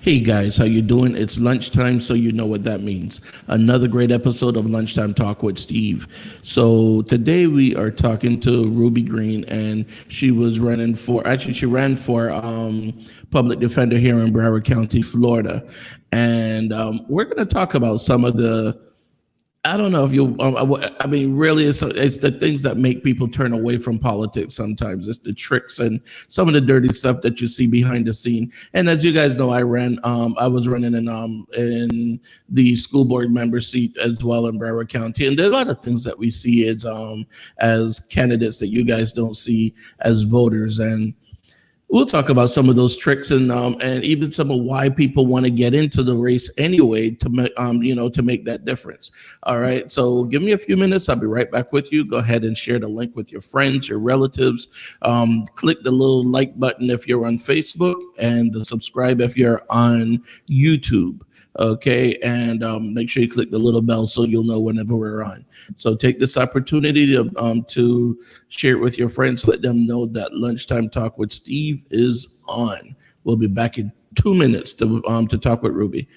Hey guys, how you doing? It's lunchtime, so you know what that means. Another great episode of Lunchtime Talk with Steve. So today we are talking to Ruby Green, and she was running for. Actually, she ran for public defender here in Broward County, Florida, and we're going to talk about some of the I don't know if you. I mean, really, it's the things that make people turn away from politics. Sometimes it's the tricks and some of the dirty stuff that you see behind the scene. And as you guys know, I ran. I was running in the school board member seat as well in Broward County. And there are a lot of things that we see as candidates that you guys don't see as voters. And we'll talk about some of those tricks and even some of why people want to get into the race anyway to make to make that difference. All right, so give me a few minutes. I'll be right back with you. Go ahead and share the link with your friends, your relatives. Click the little like button if you're on Facebook and the subscribe if you're on YouTube. Okay, and make sure you click the little bell so you'll know whenever we're on. So take this opportunity to share it with your friends. Let them know that Lunchtime Talk with Steve is on. We'll be back in 2 minutes to talk with Ruby.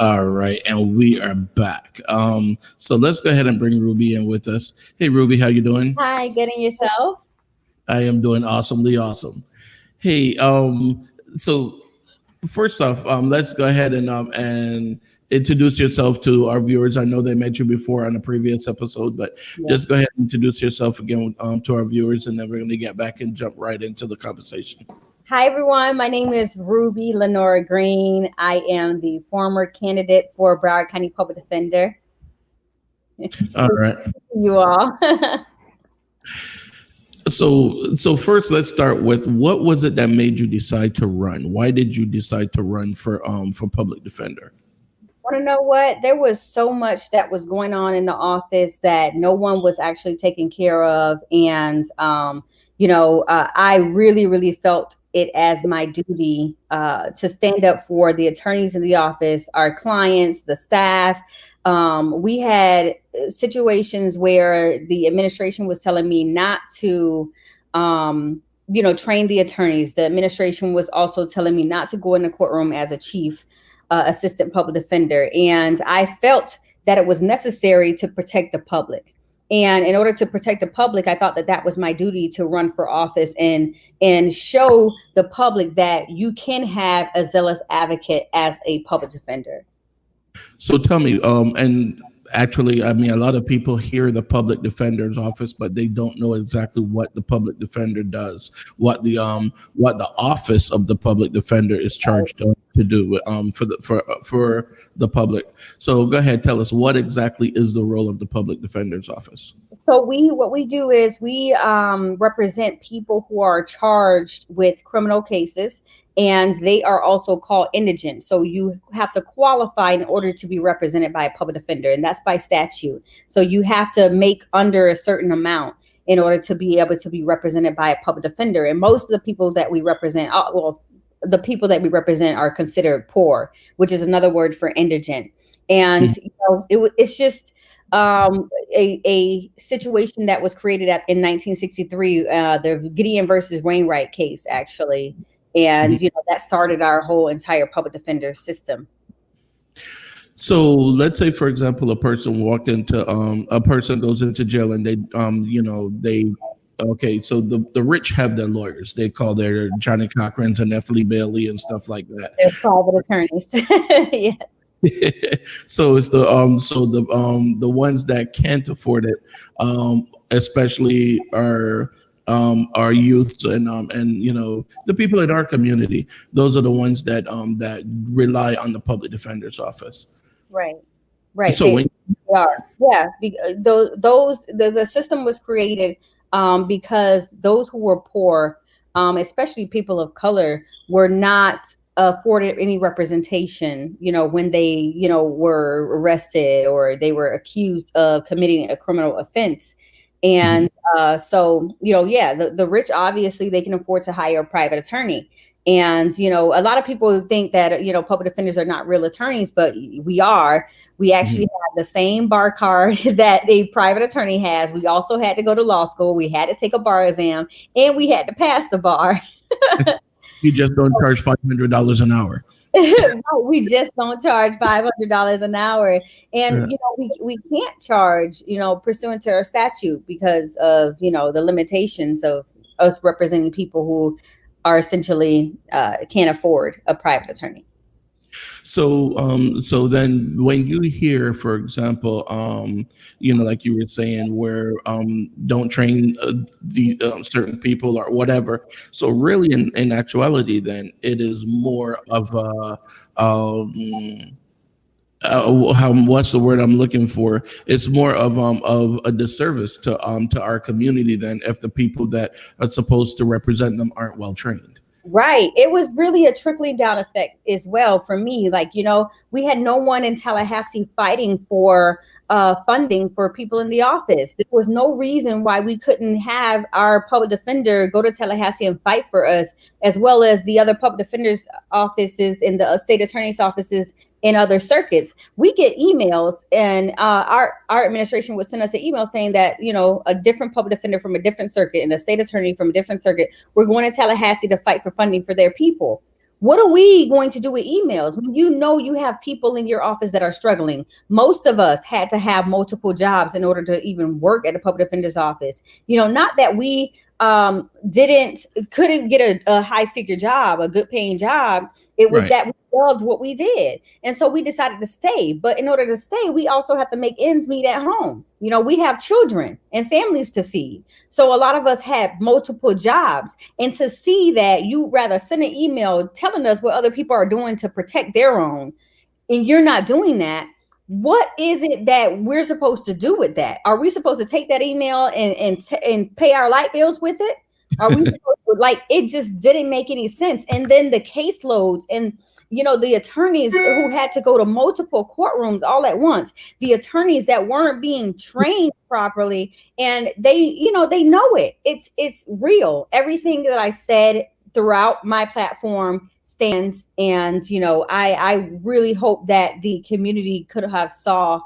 All right, and we are back. So let's go ahead and bring Ruby in with us. Hey, Ruby, how you doing? Hi, getting yourself? I am doing awesomely awesome. Hey, so first off, let's go ahead and introduce yourself to our viewers. I know they met you before on a previous episode, but Yeah. just go ahead and introduce yourself again to our viewers, and then we're going to get back and jump right into the conversation. Hi, everyone. My name is Ruby Lenora Green. I am the former candidate for Broward County Public Defender. All right. You all. So first, let's start with what was it that made you decide to run? Why did you decide to run for public defender? Want to know what? There was so much that was going on in the office that no one was actually taking care of. And, I really, really felt it as my duty to stand up for the attorneys in the office, our clients, the staff. We had situations where the administration was telling me not to, train the attorneys. The administration was also telling me not to go in the courtroom as a chief assistant public defender. And I felt that it was necessary to protect the public. And in order to protect the public, I thought that that was my duty to run for office and show the public that you can have a zealous advocate as a public defender. So tell me, and actually, I mean, a lot of people hear the public defender's office, but they don't know exactly what the public defender does, what the office of the public defender is charged to do for the public. So go ahead, tell us what exactly is the role of the public defender's office. So what we do is we represent people who are charged with criminal cases, and they are also called indigent. So you have to qualify in order to be represented by a public defender, and that's by statute. So you have to make under a certain amount in order to be able to be represented by a public defender. And most of the people that we represent, the people that we represent are considered poor, which is another word for indigent. And it's just a situation that was created in 1963, the Gideon versus Wainwright case, actually. And, that started our whole entire public defender system. So let's say, for example, a person goes into jail and they okay, so the rich have their lawyers. They call their Johnny Cochran's and F. Lee Bailey and stuff like that. They're private attorneys. Yes. So it's the ones that can't afford it, especially our youth and the people in our community. Those are the ones that rely on the public defender's office. Right. Right. So when They are. Yeah. The system was created because those who were poor, especially people of color, were not afforded any representation, when they, were arrested or they were accused of committing a criminal offense. And so, yeah, the rich, obviously, they can afford to hire a private attorney. And, a lot of people think that, public defenders are not real attorneys, but we are. We actually have the same bar card that a private attorney has. We also had to go to law school. We had to take a bar exam and we had to pass the bar. you just don't charge $500 an hour. We just don't charge $500 an hour. And, we can't charge, pursuant to our statute because of, the limitations of us representing people who are essentially can't afford a private attorney. So then when you hear, for example, like you were saying, where don't train the certain people or whatever. So really, in actuality, then it is more of a what's the word I'm looking for? It's more of a disservice to our community than if the people that are supposed to represent them aren't well trained. Right. It was really a trickling down effect as well for me. Like, we had no one in Tallahassee fighting for funding for people in the office. There was no reason why we couldn't have our public defender go to Tallahassee and fight for us, as well as the other public defenders offices and the state attorney's offices in other circuits. We get emails, and our administration would send us an email saying that, a different public defender from a different circuit and a state attorney from a different circuit, we're going to Tallahassee to fight for funding for their people. What are we going to do with emails when you have people in your office that are struggling? Most of us had to have multiple jobs in order to even work at a public defender's office. Not that we couldn't get a high figure job, a good paying job. It was that we loved what we did. And so we decided to stay. But in order to stay, we also have to make ends meet at home. We have children and families to feed. So a lot of us had multiple jobs. And to see that you rather send an email telling us what other people are doing to protect their own, and you're not doing that, what is it that we're supposed to do with that? Are we supposed to take that email and pay our light bills with it? Are we supposed to, it just didn't make any sense. And then the caseloads and, the attorneys who had to go to multiple courtrooms all at once, the attorneys that weren't being trained properly, and they know it. It's real. Everything that I said throughout my platform stands. And, I really hope that the community could have saw,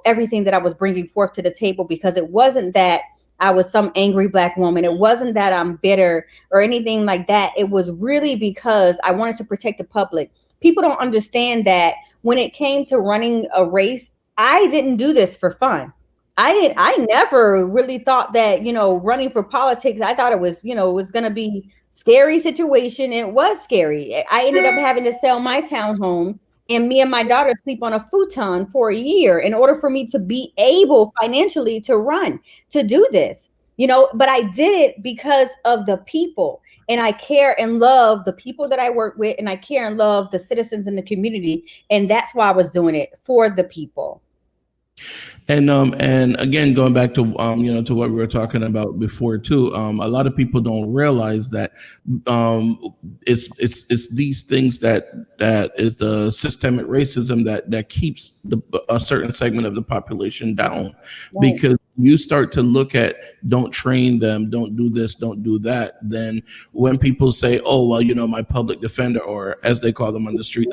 everything that I was bringing forth to the table, because it wasn't that I was some angry Black woman. It wasn't that I'm bitter or anything like that. It was really because I wanted to protect the public. People don't understand that when it came to running a race, I didn't do this for fun. I never really thought that, running for politics, I thought it was, it was going to be scary situation. It was scary. I ended up having to sell my townhome, and me and my daughter sleep on a futon for a year in order for me to be able financially to run, to do this, but I did it because of the people, and I care and love the people that I work with, and I care and love the citizens in the community. And that's why I was doing it, for the people. And again, going back to to what we were talking about before too, a lot of people don't realize that it's these things that is the systemic racism that keeps a certain segment of the population down. Right. Because you start to look at, don't train them, don't do this, don't do that. Then when people say, oh, well, my public defender, or as they call them on the street,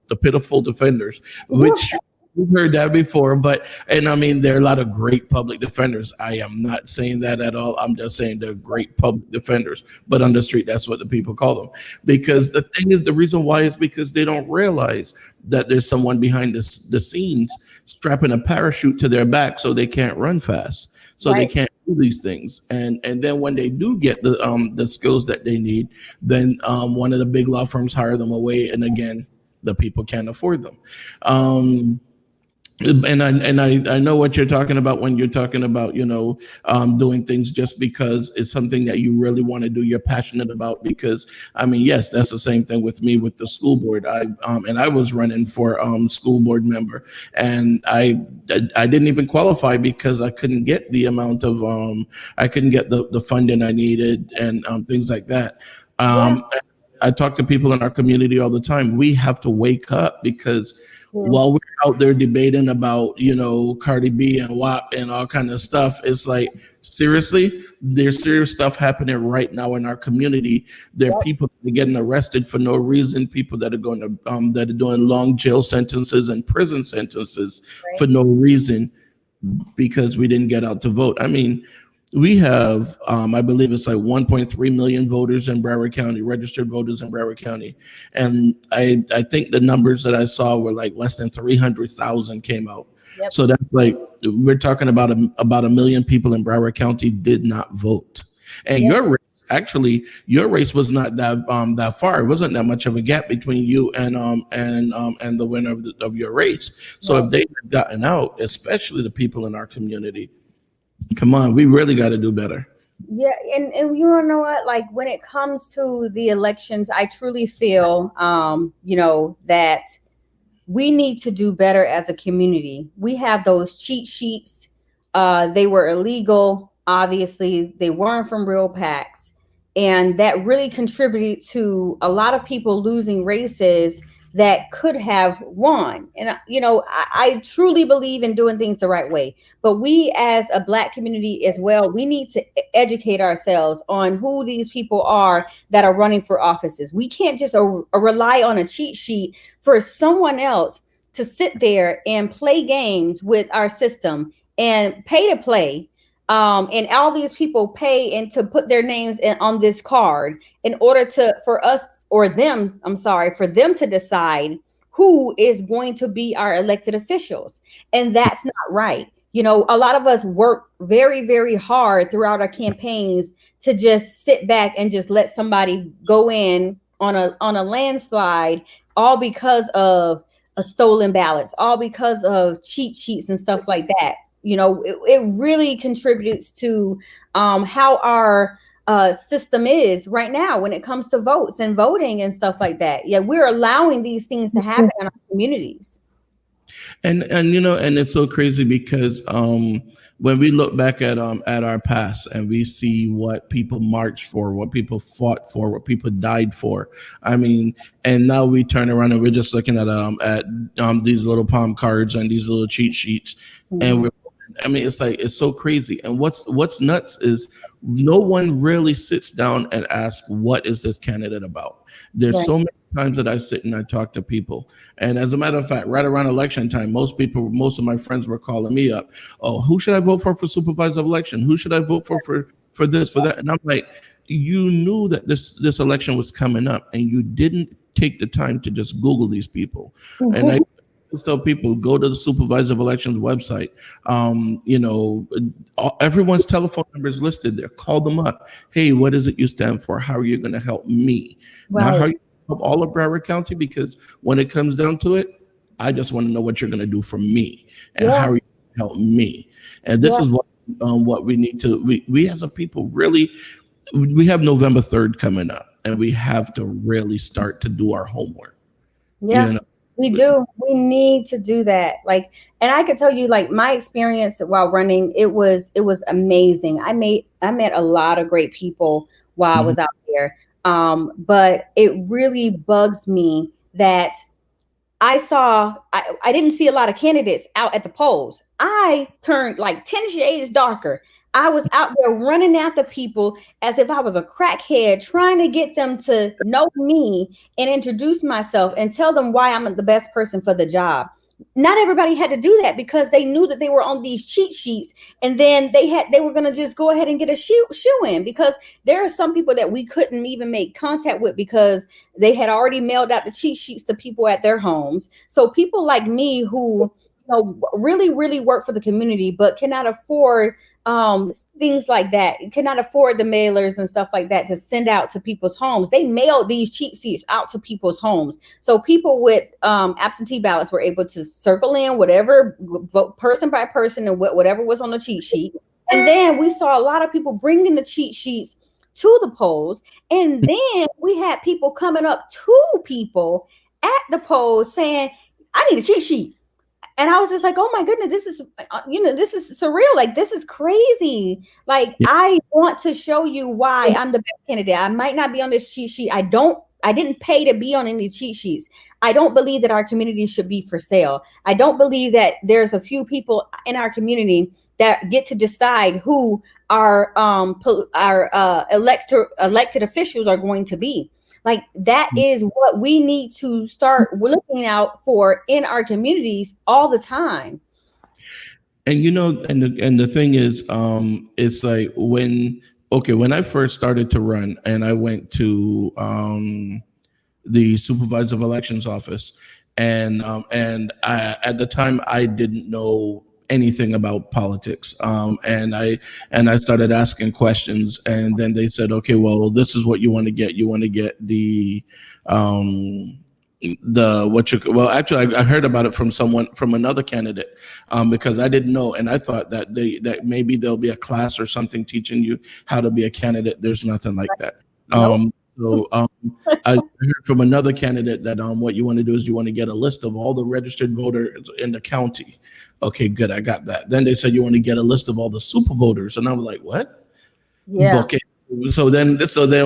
the pitiful defenders, which we've heard that before, but and I mean there are a lot of great public defenders. I am not saying that at all. I'm just saying they're great public defenders. But on the street, that's what the people call them. Because the thing is, the reason why is because they don't realize that there's someone behind the scenes strapping a parachute to their back so they can't run fast, so they Right. can't do these things. And then when they do get the skills that they need, then one of the big law firms hire them away, and again, the people can't afford them. Um, and I know what you're talking about when you're talking about doing things just because it's something that you really want to do, you're passionate about. Because I mean, yes, that's the same thing with me with the school board. I was running for school board member, and I didn't even qualify because I couldn't get the amount of I couldn't get the funding I needed, and things like that. Yeah. um, I talk to people in our community all the time. We have to wake up because Yeah. while we're out there debating about, Cardi B and WAP and all kind of stuff, it's like, seriously, there's serious stuff happening right now in our community. There are Yep. people that are getting arrested for no reason, people that are going to that are doing long jail sentences and prison sentences Right. for no reason because we didn't get out to vote. I mean, we have, I believe it's like 1.3 million voters in Broward County, registered voters in Broward County, and I think the numbers that I saw were like less than 300,000 came out. Yep. So that's like we're talking about a million people in Broward County did not vote, and Yep. your race. Actually, your race was not that far. It wasn't that much of a gap between you and the winner of your race. So Right. if they had gotten out, especially the people in our community, come on, we really got to do better. Yeah, and you wanna know what? Like when it comes to the elections, I truly feel that we need to do better as a community. We have those cheat sheets. They were illegal. Obviously, they weren't from real packs. And that really contributed to a lot of people losing races that could have won. And, I truly believe in doing things the right way. But we, as a Black community as well, we need to educate ourselves on who these people are that are running for offices. We can't just rely on a cheat sheet for someone else to sit there and play games with our system and pay to play. And all these people pay and to put their names on this card in order for us or them, I'm sorry, for them to decide who is going to be our elected officials. And that's not right. A lot of us work very, very hard throughout our campaigns to just sit back and just let somebody go in on a landslide, all because of a stolen ballots, all because of cheat sheets and stuff like that. It really contributes to how our system is right now when it comes to votes and voting and stuff like that. Yeah, we're allowing these things to happen in our communities. And it's so crazy because when we look back at our past and we see what people marched for, what people fought for, what people died for. I mean, and now we turn around and we're just looking at these little palm cards and these little cheat sheets, and Mhm. we're I mean, it's like it's so crazy. And what's nuts is no one really sits down and asks, "What is this candidate about?" There's Right. so many times that I sit and I talk to people, and as a matter of fact, right around election time, most of my friends were calling me up. Oh, who should I vote for supervisor of election? Who should I vote for this, for that? And I'm like, you knew that this election was coming up, and you didn't take the time to just Google these people. And I just tell people go to the supervisor of elections website. Everyone's telephone number is listed there. Call them up. Hey, what is it you stand for? How are you going to help me? Not how Right. you help all of Broward County, because when it comes down to it, I just want to know what you're going to do for me and Yeah. how are you going to help me. And this Yeah. is what we need to. We as a people really, we have November 3rd coming up, and we have to really start to do our homework. Yeah. You know. We do. We need to do that. Like, and I could tell you, like, my experience while running, it was amazing. I met a lot of great people while I Mhm. was out there. But it really bugs me that I didn't see a lot of candidates out at the polls. I turned like 10 shades darker. I was out there running after people as if I was a crackhead, trying to get them to know me and introduce myself and tell them why I'm the best person for the job. not everybody had to do that because they knew that they were on these cheat sheets, and then they were going to just go ahead and get a shoe in, because there are some people that we couldn't even make contact with because they had already mailed out the cheat sheets to people at their homes. So people like me who, really work for the community but cannot afford things like that, cannot afford the mailers and stuff like that to send out to people's homes, they mailed these cheat sheets out to people's homes. So people with absentee ballots were able to circle in whatever, vote person by person, and whatever was on the cheat sheet. And then we saw a lot of people bringing the cheat sheets to the polls. And then we had people coming up to people at the polls saying, I need a cheat sheet. And I was just like, oh my goodness, this is, this is surreal. Like, this is crazy. Like, Yeah. I want to show you why I'm the best candidate. I might not be on this cheat sheet. I didn't pay to be on any cheat sheets. I don't believe that our community should be for sale. I don't believe that there's a few people in our community that get to decide who our elected officials are going to be. Like, that is what we need to start looking out for in our communities all the time. And and the thing is, it's like when I first started to run, and I went to the supervisor of elections office, and at the time I didn't know anything about politics, and I started asking questions, and then they said, okay, well, this is what you want to get. You want to get um, the what you well actually I heard about it from someone from another candidate, because I didn't know, and I thought that that maybe there'll be a class or something teaching you how to be a candidate. There's nothing like that. Nope. So I heard from another candidate that what you want to do is you want to get a list of all the registered voters in the county. Okay, good, I got that. Then they said you want to get a list of all the super voters, and I was like, what? Yeah. Okay. So then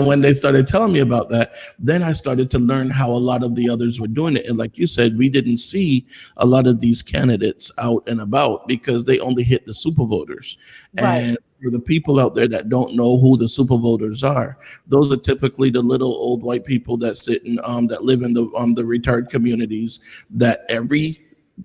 when they started telling me about that, then I started to learn how a lot of the others were doing it. And like you said, we didn't see a lot of these candidates out and about because they only hit the super voters. Right. And for the people out there that don't know who the super voters are, those are typically the little old white people that sit in that live in the retired communities, that every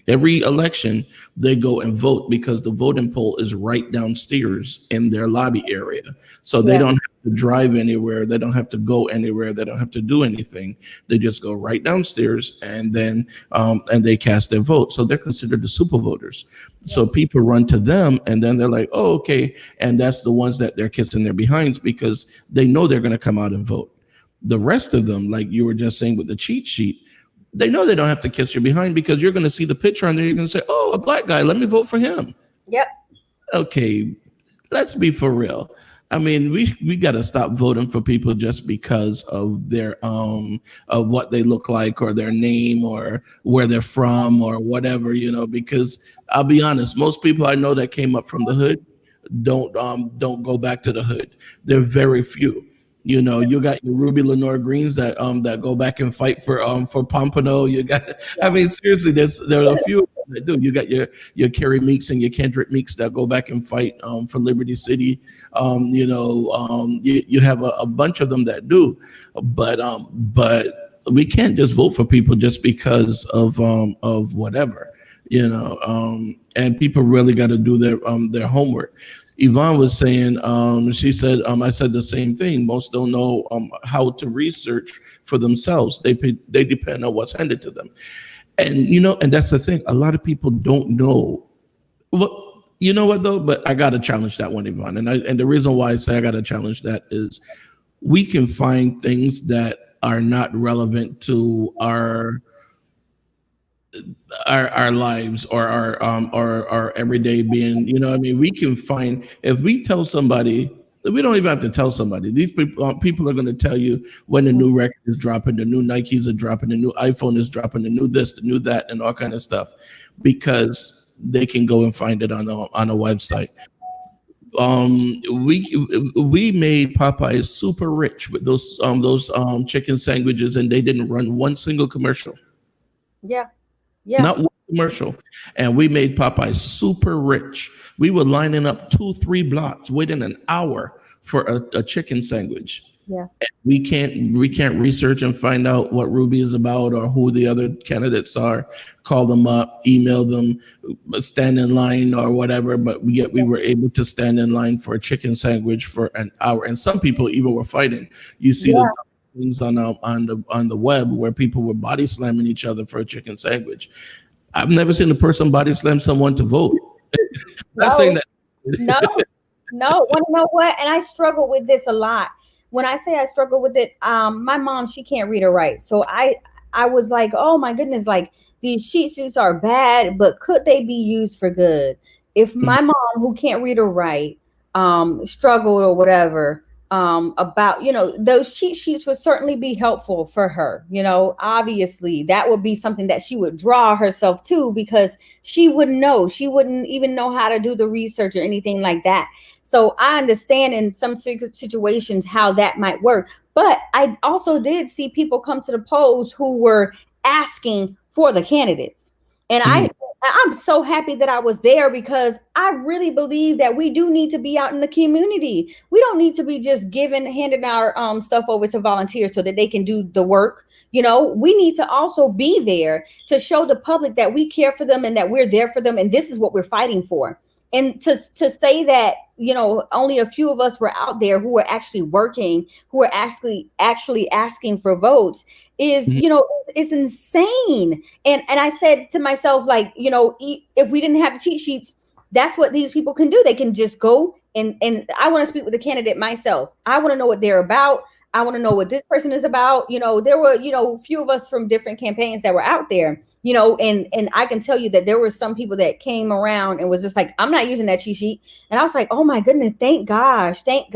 election they go and vote because the voting poll is right downstairs in their lobby area, so they Yeah. don't have to drive anywhere, they don't have to go anywhere, they don't have to do anything. They just go right downstairs, and then and they cast their vote, so they're considered the super voters. So people run to them, and then they're like, oh, okay, and that's the ones that they're kissing their behinds because they know they're going to come out and vote. The rest of them, like you were just saying with the cheat sheet, they know they don't have to kiss your behind because you're going to see the picture on there. You're going to say, "Oh, a black guy. Let me vote for him." Yep. Okay, let's be for real. I mean, we got to stop voting for people just because of their of what they look like or their name or where they're from or whatever, because I'll be honest, most people I know that came up from the hood don't go back to the hood. They're very few. You got your Ruby Lenore Greens that go back and fight for Pompano. You got, I mean, seriously, there are a few that do. You got your Kerry Meeks and your Kendrick Meeks that go back and fight for Liberty City. You have a bunch of them that do, but we can't just vote for people just because of whatever. And people really got to do their homework. Yvonne was saying, she said, I said the same thing. Most don't know how to research for themselves. They depend on what's handed to them, and that's the thing. A lot of people don't know. Well, you know what though? But I got to challenge that one, Yvonne. And the reason why I say I got to challenge that is we can find things that are not relevant to our lives or our everyday being. I mean, we can find, if we tell somebody, we don't even have to tell somebody. These people are going to tell you when the new record is dropping, the new Nikes are dropping, the new iPhone is dropping, the new this, the new that, and all kind of stuff, because they can go and find it on a website. We made Popeyes super rich with those chicken sandwiches, and they didn't run one single commercial. Yeah. Yeah. Not one commercial. And we made Popeye super rich. We were lining up 2, 3 blocks, waiting an hour for a chicken sandwich. Yeah. We can't research and find out what Ruby is about or who the other candidates are. Call them up, email them, stand in line or whatever. But yet we were able to stand in line for a chicken sandwich for an hour, and some people even were fighting. You see the Yeah. things on the web where people were body slamming each other for a chicken sandwich. I've never seen a person body slam someone to vote. Not saying No, that. no, no. Want to know what? And I struggle with this a lot. When I say I struggle with it, my mom, she can't read or write. So I was like, oh my goodness, like these cheat sheets are bad, but could they be used for good? If my mom, who can't read or write, struggled or whatever, about, those cheat sheets would certainly be helpful for her. Obviously that would be something that she would draw herself to, because she wouldn't know. She wouldn't even know how to do the research or anything like that. So I understand in some situations how that might work. But I also did see people come to the polls who were asking for the candidates. And Mhm. I'm so happy that I was there, because I really believe that we do need to be out in the community. We don't need to be just handing our stuff over to volunteers so that they can do the work. We need to also be there to show the public that we care for them and that we're there for them, and this is what we're fighting for. And to say that, only a few of us were out there who were actually working, who were actually asking for votes, is, Mhm. is insane. And I said to myself, like, if we didn't have the cheat sheets, that's what these people can do. They can just go, and I want to speak with the candidate myself. I want to know what they're about. I want to know what this person is about. There were, a few of us from different campaigns that were out there, and I can tell you that there were some people that came around and was just like, I'm not using that cheat sheet. And I was like, oh my goodness, thank gosh that,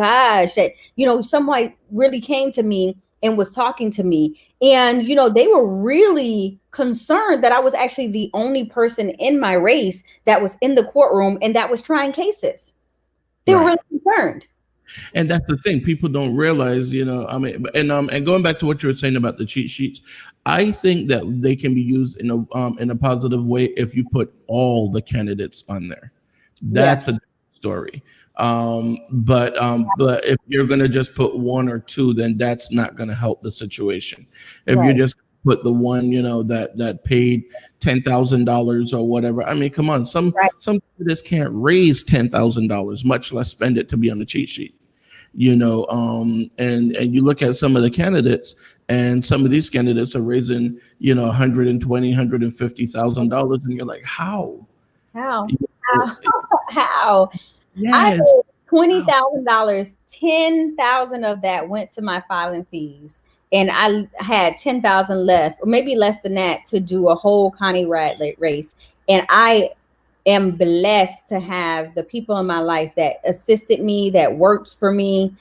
someone really came to me and was talking to me. And, they were really concerned that I was actually the only person in my race that was in the courtroom and that was trying cases. They were Right. really concerned. And that's the thing. People don't realize, I mean, and going back to what you were saying about the cheat sheets, I think that they can be used in a positive way if you put all the candidates on there. Yeah. That's a different story. But if you're gonna just put one or two, then that's not gonna help the situation. If you're Right. just put the one, that paid $10,000 or whatever. I mean, come on, Right. some candidates can't raise $10,000, much less spend it to be on the cheat sheet. And you look at some of the candidates, and some of these candidates are raising, 120, $150,000, and you're like, how? How? You know, How? I yes. paid $20,000. 10,000 of that went to my filing fees, and I had 10,000 left, or maybe less than that, to do a whole county race. And I am blessed to have the people in my life that assisted me, that worked for me,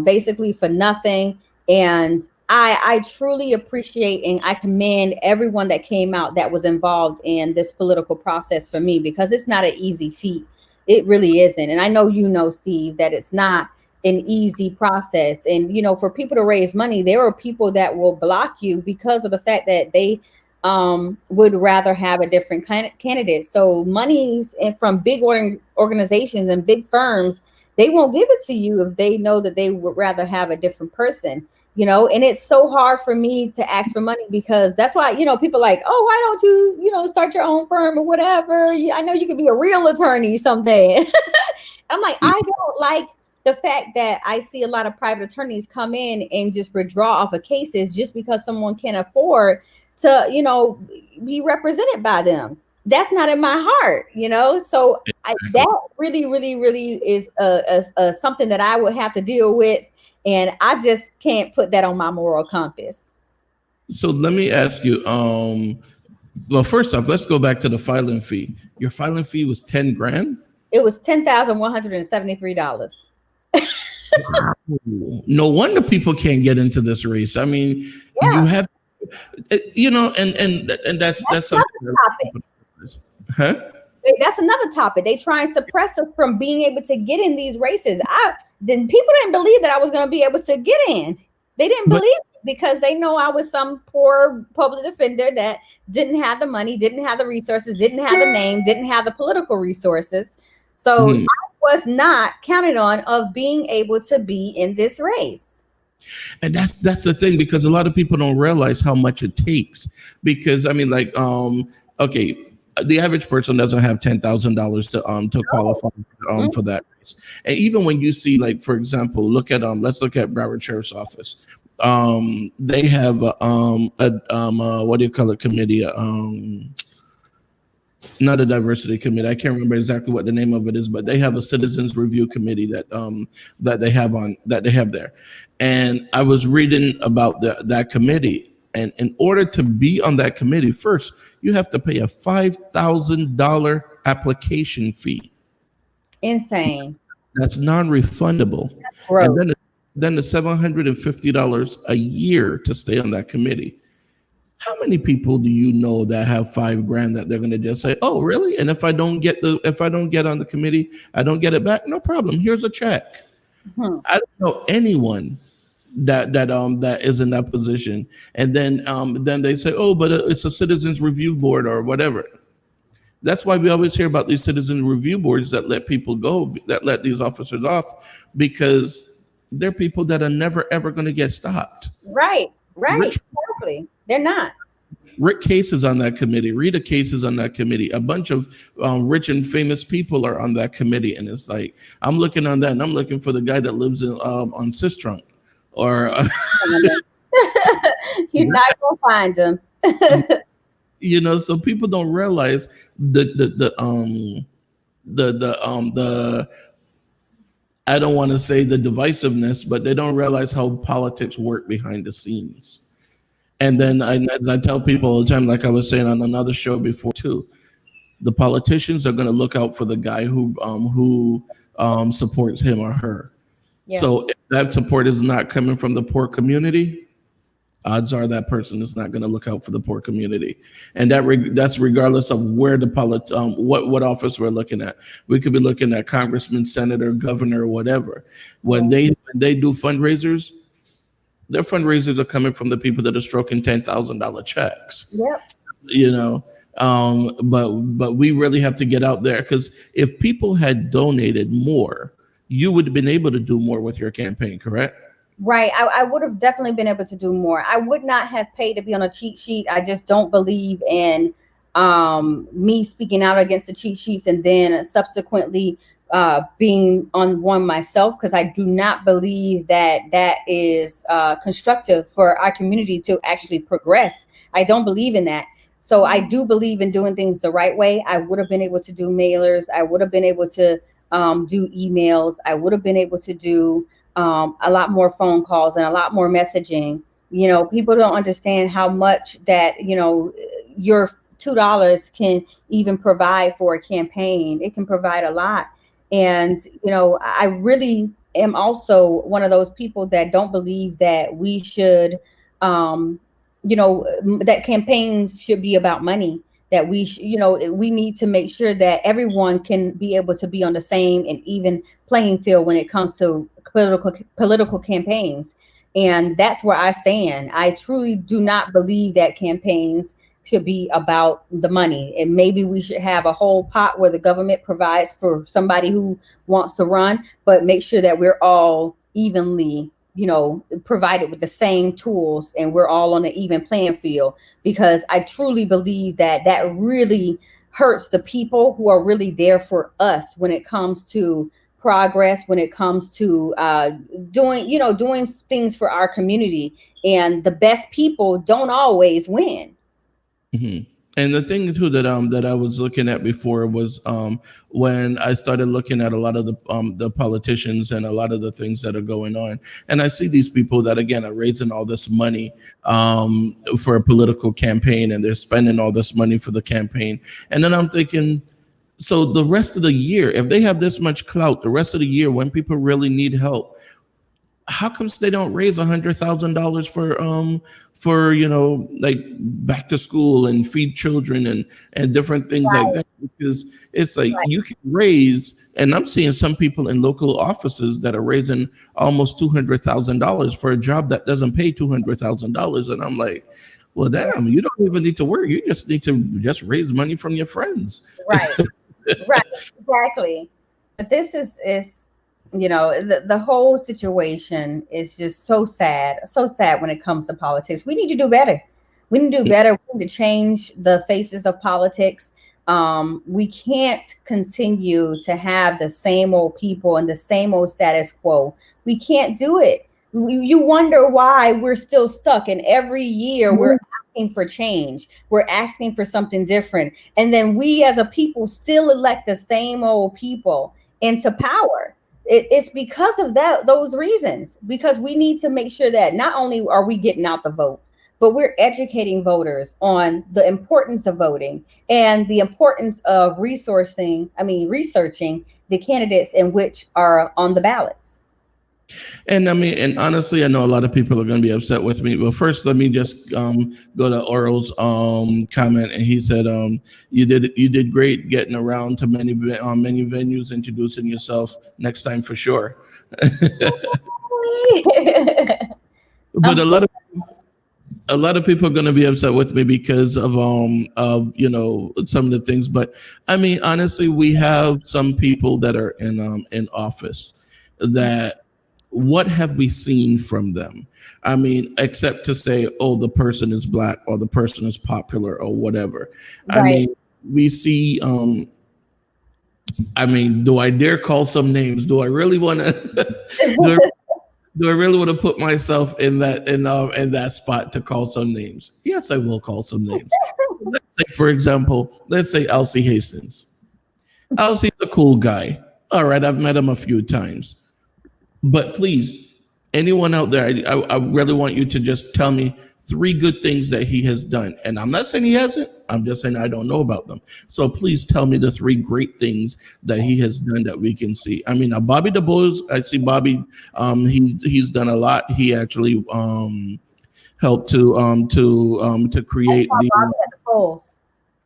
basically for nothing. And I truly appreciate and I commend everyone that came out that was involved in this political process for me, because it's not an easy feat. It really isn't. And I know, Steve, that it's not an easy process. And, for people to raise money, there are people that will block you because of the fact that they would rather have a different kind of candidate. So monies from big organizations and big firms, they won't give it to you if they know that they would rather have a different person. And it's so hard for me to ask for money, because that's why, people are like, oh, why don't you, start your own firm or whatever? I know you could be a real attorney someday. I'm like, I don't like the fact that I see a lot of private attorneys come in and just withdraw off of cases just because someone can't afford to, be represented by them. That's not in my heart. So Exactly. that really, really, really is something that I would have to deal with, and I just can't put that on my moral compass. So let me ask you. Well, first off, let's go back to the filing fee. Your filing fee was 10 grand. It was $10,173. No wonder people can't get into this race. I mean, you Yeah, have, and that's that's something. another topic. Huh? That's another topic. They try and suppress us from being able to get in these races. Then people didn't believe that I was going to be able to get in. They didn't But believe it because they know I was some poor public defender that didn't have the money, didn't have the resources, didn't have the name, didn't have the political resources. So mhm. I was not counted on of being able to be in this race. And that's the thing, because a lot of people don't realize how much it takes. Because I mean, like, okay, the average person doesn't have $10,000 to No. qualify Mm, for that race. And even when you see, like, for example, look at let's look at Broward Sheriff's Office. They have what do you call it, committee, not a diversity committee. I can't remember exactly what the name of it is, but they have a citizens review committee that they have there. And I was reading about that committee, and in order to be on that committee, first you have to pay a $5,000 application fee. insane. That's non-refundable, and Gross. then the $750 a year to stay on that committee. How many people do you know that have 5 grand that they're going to just say, "Oh, really?" And if I don't get on the committee, I don't get it back. No problem. Here's a check. Hmm. I don't know anyone that is in that position. And then they say, "Oh, but it's a citizens review board or whatever." That's why we always hear about these citizen review boards that let people go, that let these officers off, because they're people that are never ever going to get stopped. Right. Right. Rich Exactly. They're not. Rick Case is on that committee. Rita Case is on that committee. A bunch of rich and famous people are on that committee, and it's like I'm looking on that, and I'm looking for the guy that lives in on Sistrunk, or You're not gonna find them. so people don't realize the I don't want to say the divisiveness, but they don't realize how politics work behind the scenes. And then as I tell people all the time, like I was saying on another show before too, the politicians are going to look out for the guy who supports him or her. Yeah. So if that support is not coming from the poor community, odds are that person is not going to look out for the poor community, and that's regardless of where what office we're looking at. We could be looking at congressman, senator, governor, whatever. When they do fundraisers, their fundraisers are coming from the people that are stroking $10,000 checks. Yep. You know, but we really have to get out there, because if people had donated more, you would have been able to do more with your campaign, correct? Right. I would have definitely been able to do more. I would not have paid to be on a cheat sheet. I just don't believe in me speaking out against the cheat sheets and then subsequently being on one myself, because I do not believe that that is constructive for our community to actually progress. I don't believe in that. So I do believe in doing things the right way. I would have been able to do mailers. I would have been able to do emails. I would have been able to do a lot more phone calls and a lot more messaging. People don't understand how much that, your $2 can even provide for a campaign. It can provide a lot. And, I really am also one of those people that don't believe that we should, that campaigns should be about money. That we need to make sure that everyone can be able to be on the same and even playing field when it comes to political campaigns. And that's where I stand. I truly do not believe that campaigns should be about the money. And maybe we should have a whole pot where the government provides for somebody who wants to run, but make sure that we're all evenly, provided with the same tools, and we're all on an even playing field. Because I truly believe that that really hurts the people who are really there for us when it comes to progress, when it comes to doing things for our community. And the best people don't always win. hmm And the thing too that I was looking at before was when I started looking at a lot of the politicians and a lot of the things that are going on, and I see these people that again are raising all this money for a political campaign, and they're spending all this money for the campaign, and then I'm thinking, so the rest of the year, if they have this much clout, the rest of the year when people really need help, how comes they don't raise $100,000 for like back to school and feed children and different things like Right. that? Because it's like Right. you can raise, and I'm seeing some people in local offices that are raising almost $200,000 for a job that doesn't pay $200,000, and I'm like, well, damn, you don't even need to work, you just need to just raise money from your friends. Right. Right. Exactly. But this is the whole situation is just so sad when it comes to politics. We need to do better. We need to do better. We need to change the faces of politics. We can't continue to have the same old people and the same old status quo. We can't do it. You wonder why we're still stuck, and every year we're asking for change. We're asking for something different, and then we as a people still elect the same old people into power. It's because of those reasons, because we need to make sure that not only are we getting out the vote, but we're educating voters on the importance of voting and the importance of researching the candidates in which are on the ballots. And I mean, and honestly, I know a lot of people are going to be upset with me. But first, let me just go to Oral's comment, and he said, you did great getting around to many venues, introducing yourself. Next time for sure." But a lot of people are going to be upset with me because of some of the things. But I mean, honestly, we have some people that are in office that, what have we seen from them? I mean, except to say, oh, the person is black or the person is popular or whatever. I Right. mean, we see. I mean, do I dare call some names? Do I really want to? do, I, do I really want to put myself in that spot to call some names? Yes, I will call some names. Let's say, for example, let's say Elsie Hastings. Elsie's a cool guy. All right, I've met him a few times. But please, anyone out there, I really want you to just tell me three good things that he has done. And I'm not saying he hasn't. I'm just saying I don't know about them. So please tell me the three great things that he has done that we can see. I mean, Bobby DeBose, I see Bobby. He's done a lot. He actually helped to create I saw the. Bobby at the polls.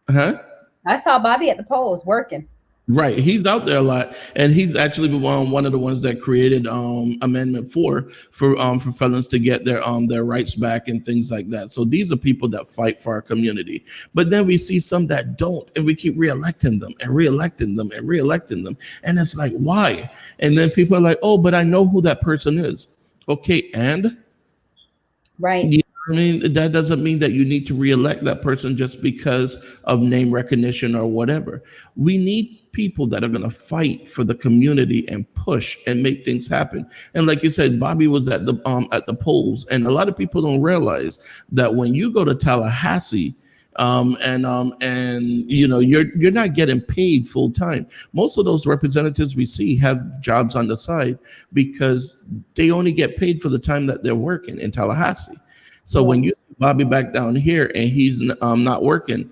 Huh? I saw Bobby at the polls working. Right, he's out there a lot, and he's actually one of the ones that created Amendment 4 for felons to get their rights back and things like that. So these are people that fight for our community. But then we see some that don't, and we keep reelecting them and reelecting them and reelecting them, and it's like, why? And then people are like, oh, but I know who that person is. Okay, and Right. you know what I mean, that doesn't mean that you need to reelect that person just because of name recognition or whatever. We need people that are going to fight for the community and push and make things happen. And like you said, Bobby was at the polls, and a lot of people don't realize that when you go to Tallahassee, and you're not getting paid full time. Most of those representatives we see have jobs on the side because they only get paid for the time that they're working in Tallahassee. So when you see Bobby back down here and he's not working,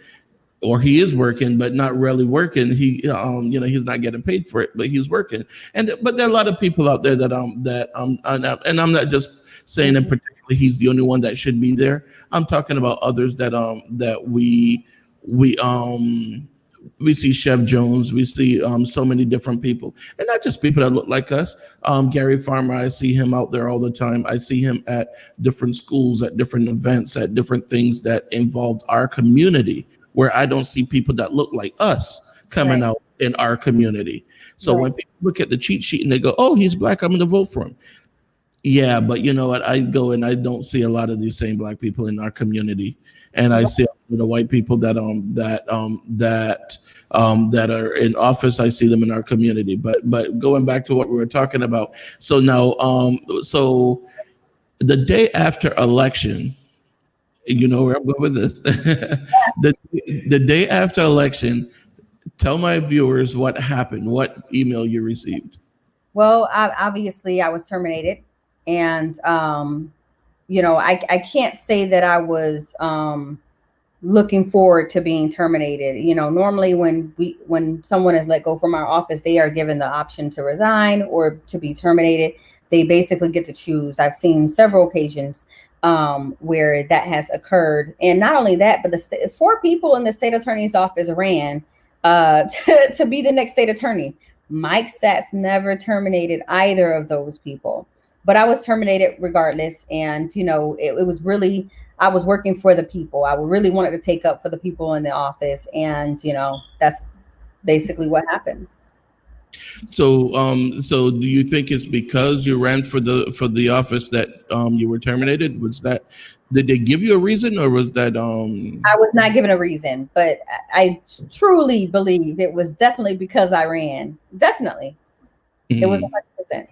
or he is working but not really working, he's not getting paid for it, but he's working. But there are a lot of people out there and I'm not just saying in particular he's the only one that should be there. I'm talking about others that we see Chef Jones, we see so many different people, and not just people that look like us. Gary Farmer, I see him out there all the time. I see him at different schools, at different events, at different things that involved our community, where I don't see people that look like us coming out in our community. So when people look at the cheat sheet and they go, oh, he's black, I'm going to vote for him. Yeah, but you know what? I go and I don't see a lot of these same black people in our community, and I see the white people that are in office. I see them in our community. But going back to what we were talking about, so now, so the day after election, you know where I'm going with this. the day after election, tell my viewers what happened, what email you received. Well, obviously I was terminated, and I can't say that I was looking forward to being terminated. Normally when someone is let go from our office, they are given the option to resign or to be terminated. They basically get to choose. I've seen several occasions where that has occurred, and not only that, but the 4 people in the state attorney's office ran to be the next state attorney. Mike Satz never terminated either of those people, but I was terminated regardless. And, it was really, I was working for the people. I really wanted to take up for the people in the office. And, that's basically what happened. So do you think it's because you ran for the office that you were terminated? Was that did they give you a reason, or was that I was not given a reason, but I truly believe it was definitely because I ran. Definitely. It was mhm. 100%.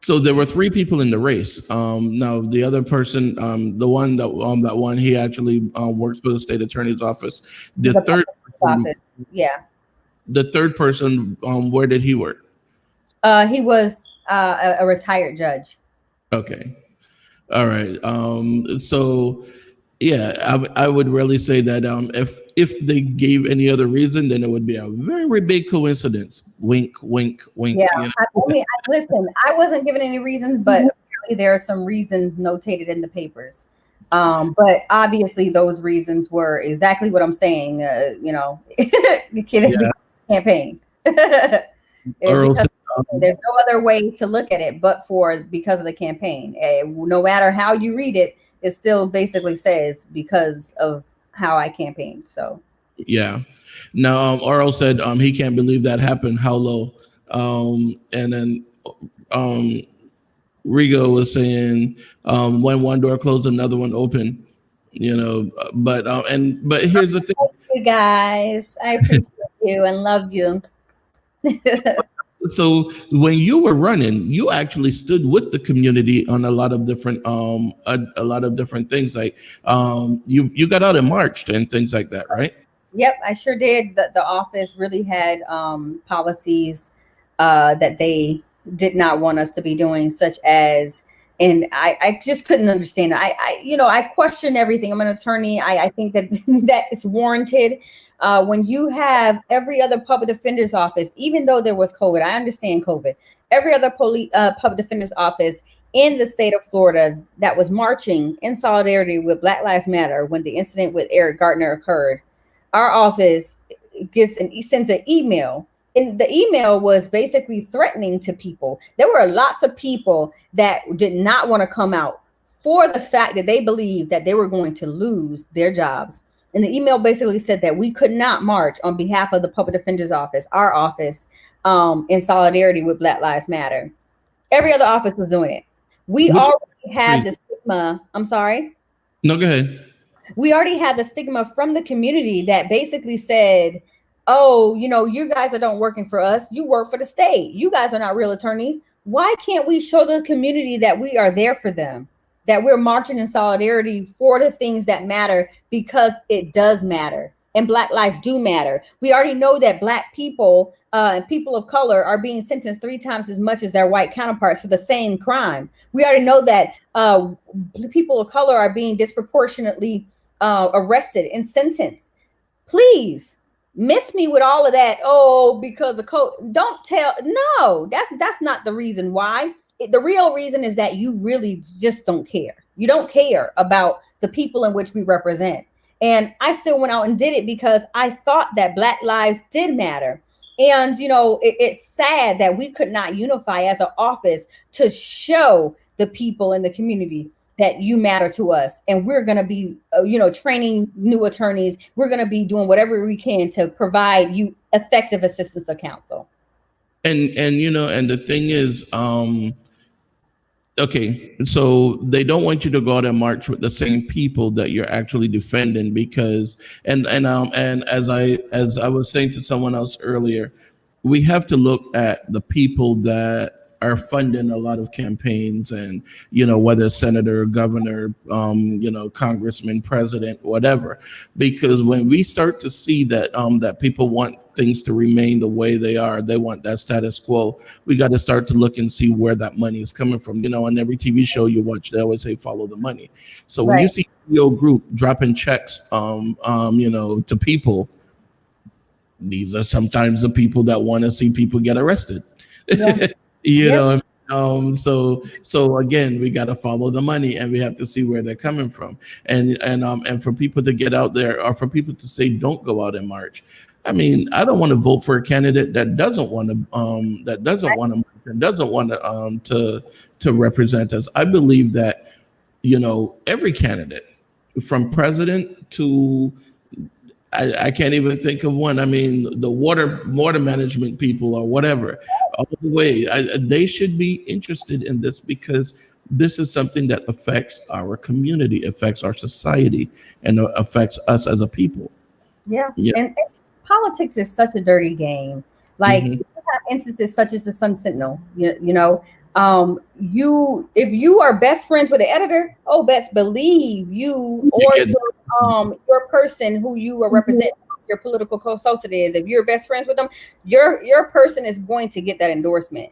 So there were three people in the race. Now the other person, the one that won, he actually works for the state attorney's office. The The third public person, office. Yeah. where did he work? He was a retired judge. Okay, all right. So yeah, I would really say that if they gave any other reason, then it would be a very big coincidence. Wink, wink, Yeah. wink. You know? Listen, I wasn't given any reasons, but apparently there are some reasons notated in the papers. But obviously those reasons were exactly what I'm saying. Yeah. Campaign. Earl Because said, there's no other way to look at it but for because of the campaign. No matter how you read it, it still basically says because of how I campaigned. So yeah. Now, Earl said he can't believe that happened. How low? And then um, Rigo was saying when one door closed, another one open. But here's the thing. you guys, I appreciate you and love you. So when you were running, you actually stood with the community on a lot of different a lot of different things. Like you got out and marched and things like that, right? Yep, I sure did. The office really had policies that they did not want us to be doing, such as, and I just couldn't understand. I question everything. I'm an attorney. I think that that is warranted. When you have every other public defender's office, even though there was COVID, I understand COVID. Every other public defender's office in the state of Florida that was marching in solidarity with Black Lives Matter when the incident with Eric Gardner occurred, our office sends an email, and the email was basically threatening to people. There were lots of people that did not want to come out for the fact that they believed that they were going to lose their jobs. And the email basically said that we could not march on behalf of the public defender's office, our office, in solidarity with Black Lives Matter. Every other office was doing it. We Which already had crazy. the stigma. I'm sorry. No, go ahead. We already had the stigma from the community that basically said, oh, you guys are not working for us. You work for the state. You guys are not real attorneys. Why can't we show the community that we are there for them? That we're marching in solidarity for the things that matter, because it does matter. And Black lives do matter. We already know that Black people and people of color are being sentenced 3 times as much as their white counterparts for the same crime. We already know that people of color are being disproportionately arrested and sentenced. Please miss me with all of that. Oh, because of COVID. Don't tell. No, that's not the reason why. The real reason is that you really just don't care. You don't care about the people in which we represent. And I still went out and did it because I thought that Black lives did matter. And it's sad that we could not unify as an office to show the people in the community that you matter to us, and we're going to be training new attorneys. We're going to be doing whatever we can to provide you effective assistance of counsel. And the thing is, okay, so they don't want you to go out and march with the same people that you're actually defending, because and as I was saying to someone else earlier, we have to look at the people that are funding a lot of campaigns, and whether senator, governor, congressman, president, whatever. Because when we start to see that people want things to remain the way they are, they want that status quo, we got to start to look and see where that money is coming from. On every TV show you watch, they always say follow the money. So when you Right. see your group dropping checks to people, these are sometimes the people that want to see people get arrested. Yeah. you Yep. know so again, we got to follow the money, and we have to see where they're coming from. And for people to get out there, or for people to say don't go out and march, I mean, I don't want to vote for a candidate that doesn't want to march, and doesn't want to represent us. I believe that every candidate, from president to I can't even think of one. I mean, the water management people or whatever, all the way. They should be interested in this because this is something that affects our community, affects our society, and affects us as a people. Yeah. Yeah. And politics is such a dirty game. Like Hmm. you have instances such as the Sun Sentinel. You if you are best friends with the editor, oh, best believe you You or get your person who you are representing, your political consultant is. If you're best friends with them, your person is going to get that endorsement.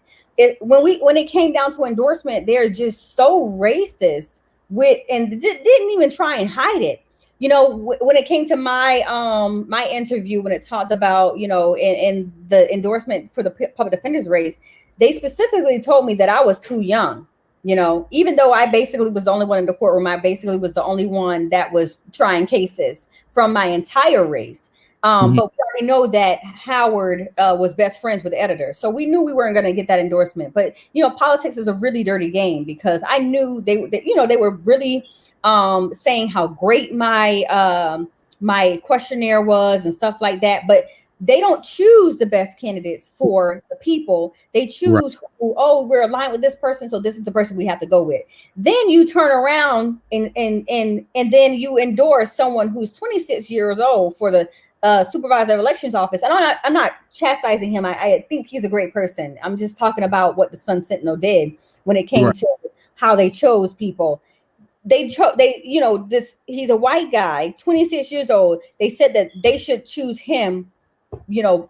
When it came down to endorsement, they're just so racist with and didn't even try and hide it. When it came to my interview, when it talked about in the endorsement for the public defender's race, they specifically told me that I was too young. Even though I basically was the only one in the courtroom, I basically was the only one that was trying cases from my entire race. Mhm. But we already know that Howard was best friends with the editor, so we knew we weren't going to get that endorsement. But politics is a really dirty game because I knew they were really saying how great my questionnaire was and stuff like that. But they don't choose the best candidates for the people. They Right. choose oh, we're aligned with this person, so this is the person we have to go with. Then you turn around and then you endorse someone who's 26 years old for the supervisor of elections office. And I'm not chastising him. I think he's a great person. I'm just talking about what the Sun Sentinel did when it came Right. to how they chose people. This he's a white guy, 26 years old. They said that they should choose him,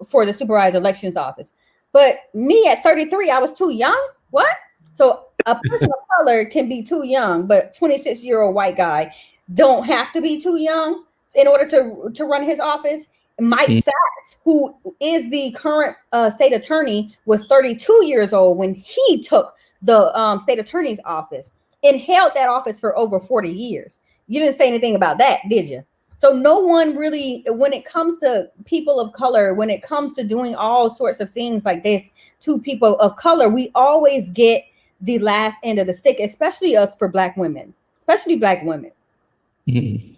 for the supervisor elections office. But me at 33, I was too young. What? So a person of color can be too young, but 26-year-old white guy don't have to be too young in order to run his office. Mike Mhm. Sachs, who is the current state attorney, was 32 years old when he took the state attorney's office and held that office for over 40 years. You didn't say anything about that, did you? So no one really, when it comes to people of color, when it comes to doing all sorts of things like this to people of color, we always get the last end of the stick, especially us for black women, especially black women. Mhm.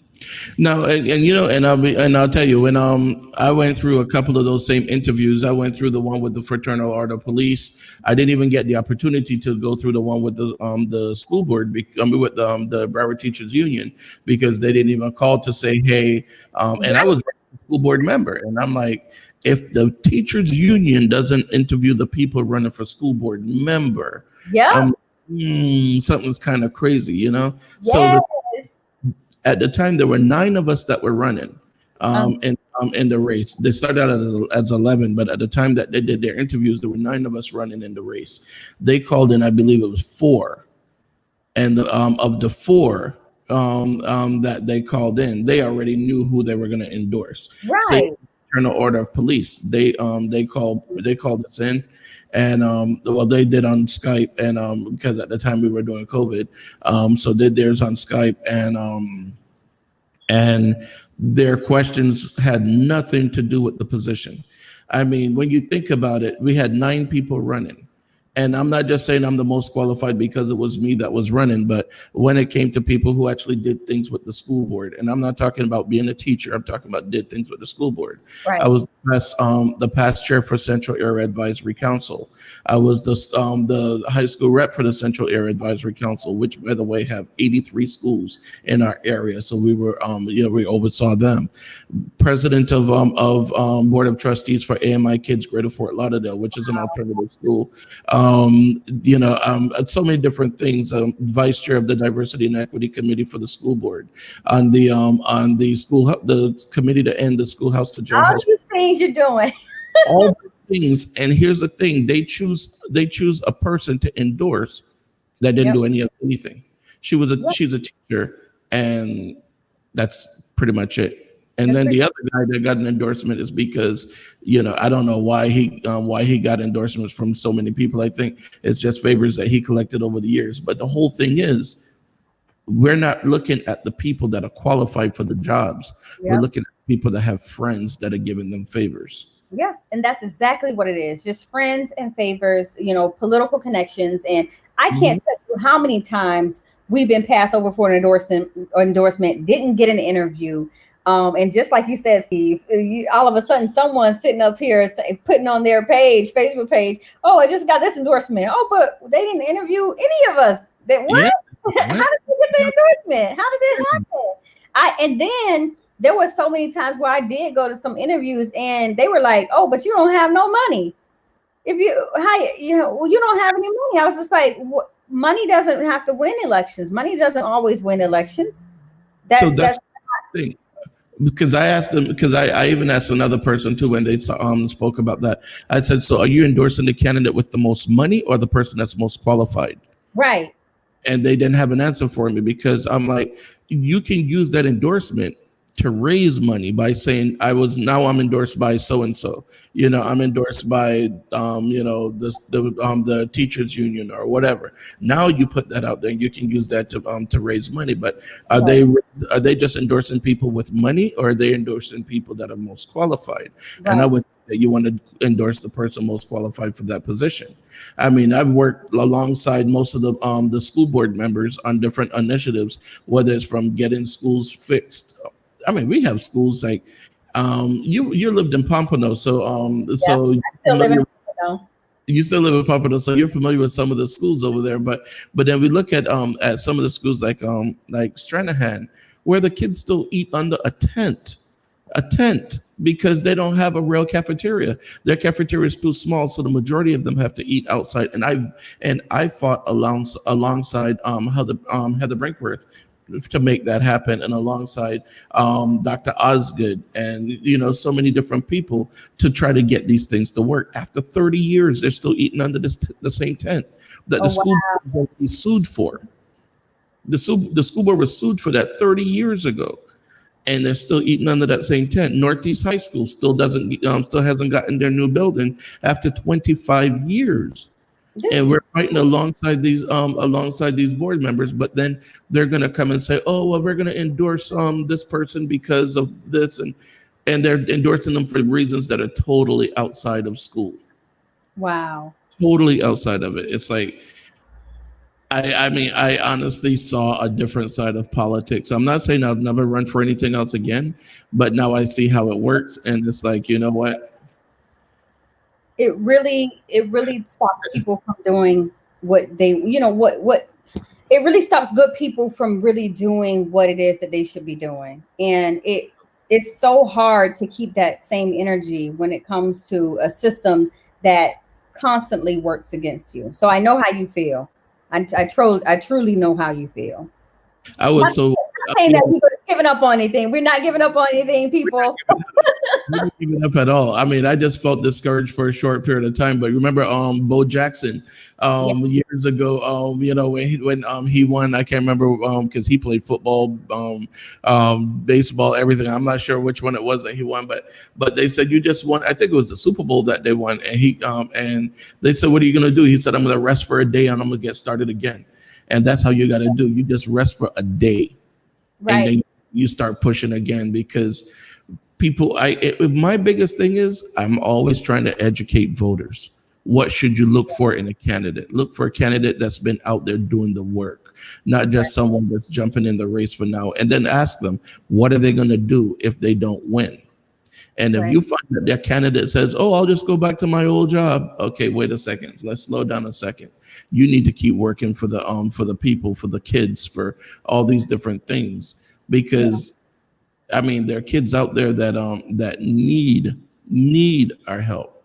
No, and I'll tell you when I went through a couple of those same interviews. I went through the one with the Fraternal Order of Police. I didn't even get the opportunity to go through the one with the school board, with the Barrow Teachers Union, because they didn't even call to say hey. And I was a school board member, and I'm like, if the teachers union doesn't interview the people running for school board member, Yep. um, something's kind of crazy, So Yes. at the time there were 9 of us that were running Um, in the race. They started out as 11, but at the time that they did their interviews, there were 9 of us running in the race. They called in, I believe it was 4, and of the 4 that they called in, they already knew who they were going to endorse. Say, right. Fraternal Order of Police, they called us in, and well, they did on Skype, and because at the time we were doing COVID, so did theirs on Skype, and their questions had nothing to do with the position. I mean, when you think about it, we had 9 people running. And I'm not just saying I'm the most qualified because it was me that was running, but when it came to people who actually did things with the school board, and I'm not talking about being a teacher, I'm talking about did things with the school board. I Right. was the past chair for Central Area Advisory Council. I was the high school rep for the Central Area Advisory Council, which, by the way, have 83 schools in our area. So we were, we oversaw them. President of Board of Trustees for AMI Kids Greater Fort Lauderdale, which is an alternative school. So many different things. Vice chair of the Diversity and Equity Committee for the school board, on the committee to end the schoolhouse to All jailhouse. these things you're doing. All these things, and here's the thing: they choose a person to endorse that didn't Yep. do anything. Yep. She's a teacher, and that's pretty much it. And That's then pretty. the other guy that got an endorsement is because I don't know why he got endorsements from so many people. I think it's just favors that he collected over the years. But the whole thing is, we're not looking at the people that are qualified for the jobs. We're Yep. looking at people that have friends that are giving them favors. Yeah, and that's exactly what it is. Just friends and favors, political connections. And I Mhm. can't tell you how many times we've been passed over for an endorsement, didn't get an interview. And just like you said, Steve, all of a sudden someone's sitting up here putting on their page, Facebook page, oh, I just got this endorsement. Oh, but they didn't interview any of us. That what? Yeah. How What? did you get the endorsement? How did it happen? And then there were so many times where I did go to some interviews and they were like, oh, but you don't have no money. If you how you know well, you don't have any money. I was just like, what? Money doesn't have to win elections. Money doesn't always win elections. So That's that's the thing. Because I asked them, because I even asked another person too when they spoke about that. I said, so are you endorsing the candidate with the most money or the person that's most qualified? right. And they didn't have an answer for me because I'm like, you can use that endorsement to raise money by saying I'm endorsed by so and so. I'm endorsed by the teachers union or whatever. Now you put that out there and you can use that to raise money. But are Right. they are they just endorsing people with money, or are they endorsing people that are most qualified? And I Right. would that you want to endorse the person most qualified for that position. I mean, I've worked alongside most of the school board members on different initiatives, whether it's from getting schools fixed. I mean, we have schools like you lived in Pompano, so Yeah. so I still live in Orlando. you still live in Pompano, so you're familiar with some of the schools over there. But then we look at some of the schools like Stranahan, where the kids still eat under a tent because they don't have a real cafeteria. Their cafeteria is too small, so the majority of them have to eat outside. And I fought alongside Heather Brinkworth to make that happen, and alongside Dr. Osgood, and so many different people to try to get these things to work. After 30 years, they're still eating under the same tent that the Oh wow. school board was already sued for. The school board was sued for that 30 years ago, and they're still eating under that same tent. Northeast High School still hasn't gotten their new building after 25 years, This and is we're fighting alongside these board members. But then they're going to come and say, oh well, we're going to endorse this person because of this, and they're endorsing them for reasons that are totally outside of school, wow. totally outside of it. It's like, I mean, I honestly saw a different side of politics. I'm not saying I'll never run for anything else again, but now I see how it works, and it's like, you know what? It really stops people from doing what they what it really stops good people from really doing what it is that they should be doing. And it's so hard to keep that same energy when it comes to a system that constantly works against you. So I know how you feel. I truly know how you feel. I Not, was so not saying that people are giving up on anything. We're not giving up on anything, people. not giving up at all. I mean, I just felt discouraged for a short period of time. But remember, Bo Jackson, Yeah, years ago, when he won, I can't remember because he played football, baseball, everything. I'm not sure which one it was that he won, but they said you just won. I think it was the Super Bowl that they won, and they said, what are you gonna do? He said, I'm gonna rest for a day and I'm gonna get started again. And that's how you got to do. You just rest for a day, and right. then you start pushing again, because my biggest thing is I'm always trying to educate voters. What should you look for in a candidate? Look for a candidate that's been out there doing the work, not just someone that's jumping in the race for now. And then ask them, what are they going to do if they don't win? And if Right. you find that their candidate says, oh, I'll just go back to my old job. Okay, wait a second. Let's slow down a second. You need to keep working for the people, for the kids, for all these different things. Yeah. Because I mean, there are kids out there that need our help.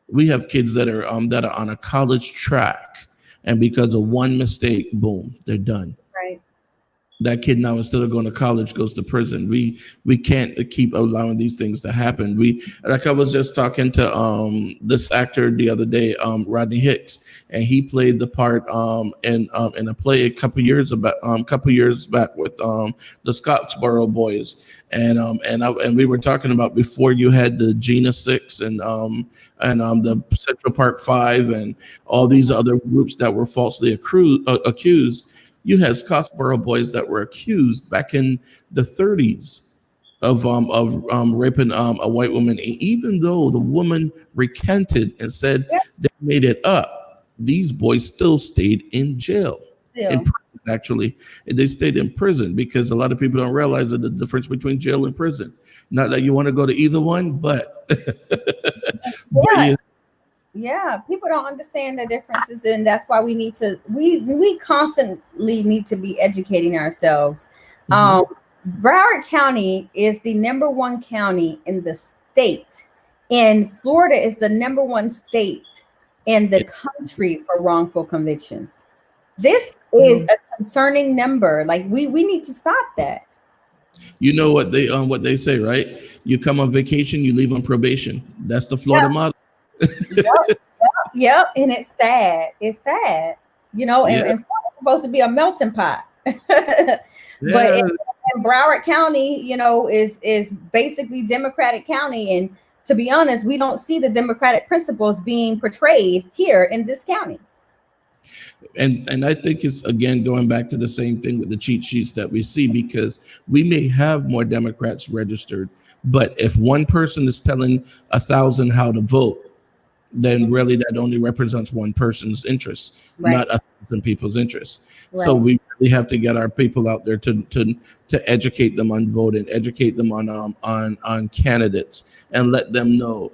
We have kids that are on a college track, and because of one mistake, boom, they're done. Right. That kid now, instead of going to college, goes to prison. We can't keep allowing these things to happen. Like, I was just talking to this actor the other day, Rodney Hicks, and he played the part in a play a couple years back with the Scottsboro Boys. And we were talking about, before you had the Gina Six and the Central Park Five and all these other groups that were falsely accused. You had Scottsboro Boys that were accused back in the 30s of raping a white woman. Even though the woman recanted and said Yeah. they made it up, these boys still stayed in jail. In Still. prison. actually. They stayed in prison because a lot of people don't realize the difference between jail and prison. Not that you want to go to either one, but but Yeah, yeah. yeah, people don't understand the differences, and that's why we constantly need to be educating ourselves. Mhm. um Broward County is the number one county in the state, and Florida is the number one state in the country for wrongful convictions. This is a concerning number. Like, we need to stop that. You know what they say, right? You come on vacation, you leave on probation. That's the Florida Yeah, model. yep, yep, and it's sad. It's sad, Yeah, and Florida's supposed to be a melting pot. But yeah. in Broward County, is basically Democratic County, and to be honest, we don't see the Democratic principles being portrayed here in this county. And I think it's again going back to the same thing with the cheat sheets that we see, because we may have more Democrats registered, but if one person is telling 1,000 how to vote, then really that only represents one person's interests, Right, not 1,000 people's interests. So right. we really have to get our people out there to educate them on voting, educate them on candidates, and let them know.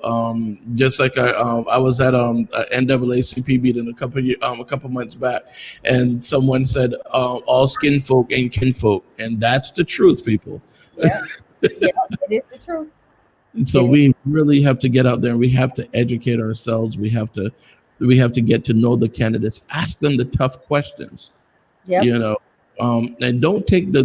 Just like I was at a NAACP meeting a couple months back, and someone said all skin folk ain't kinfolk, and that's the truth, people. Yeah, yeah, it is the truth. And so It is. we really have to get out there and we have to educate ourselves. We have to get to know the candidates, ask them the tough questions, Yep. you know, and don't take the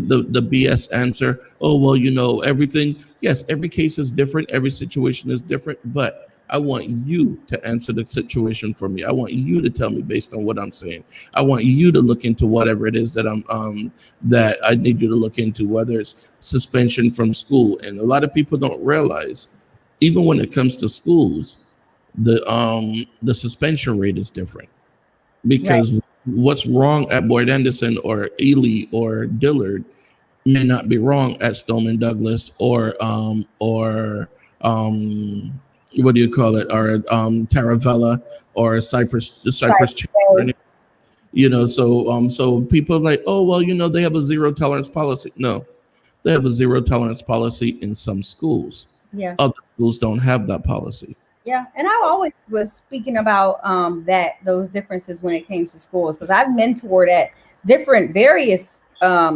BS answer. Oh, well, everything. Yes, every case is different. Every situation is different, but I want you to answer the situation for me. I want you to tell me based on what I'm saying. I want you to look into whatever it is that I need you to look into, whether it's suspension from school. And a lot of people don't realize, even when it comes to schools, the suspension rate is different, Right. because what's wrong at Boyd Anderson or Ely or Dillard may not be wrong at Stoneman Douglas or what do you call it, or Taravella or Cypress Right. Chamber. So people are like, oh, well, they have a zero tolerance policy. No, they have a zero tolerance policy in some schools. Yeah. Other schools don't have that policy. Yeah, and I always was speaking about that those differences when it came to schools, because I've mentored at different various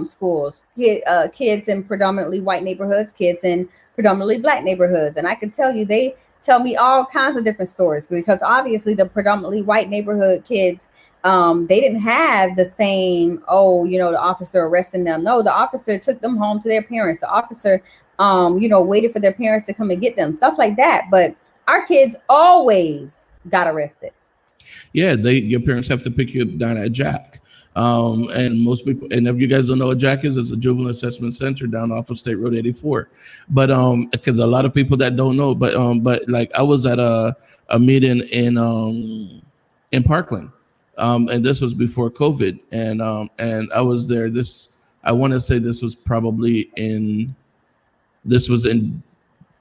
schools, kids in predominantly white neighborhoods, kids in predominantly black neighborhoods, and I can tell you they tell me all kinds of different stories, because obviously the predominantly white neighborhood kids, they didn't have the same, oh, the officer arresting them. No, the officer took them home to their parents. The officer waited for their parents to come and get them, stuff like that. But our kids always got arrested. Yeah, your parents have to pick you up down at Jack. And most people, and if you guys don't know what Jack is, it's a juvenile assessment center down off of State Road 84. But because a lot of people that don't know, but like I was at a meeting in Parkland, and this was before COVID, and I was there. I want to say this was in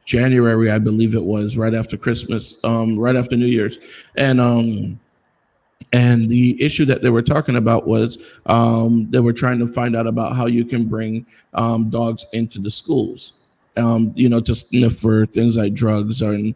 January, I believe it was, right after Christmas, right after New Year's, and the issue that they were talking about was they were trying to find out about how you can bring dogs into the schools, to sniff for things like drugs and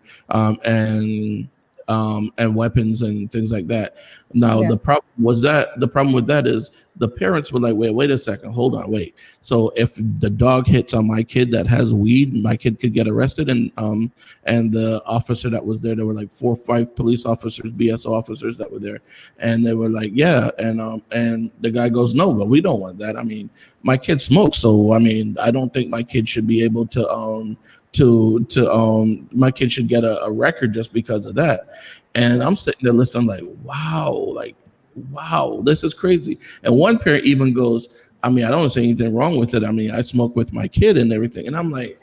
weapons and things like that. Now Yeah. the problem with that is the parents were like, wait a second, hold on, wait. So if the dog hits on my kid that has weed, my kid could get arrested. And the officer that was there were like 4 or 5 police officers, BSO officers that were there, and they were like, yeah. And the guy goes, no, but we don't want that. I mean, my kid smokes, so I mean, I don't think my kid should be able to my kid should get a record just because of that. And I'm sitting there listening, wow, this is crazy. And one parent even goes, I mean, I don't say anything wrong with it. I mean, I smoke with my kid and everything. And I'm like,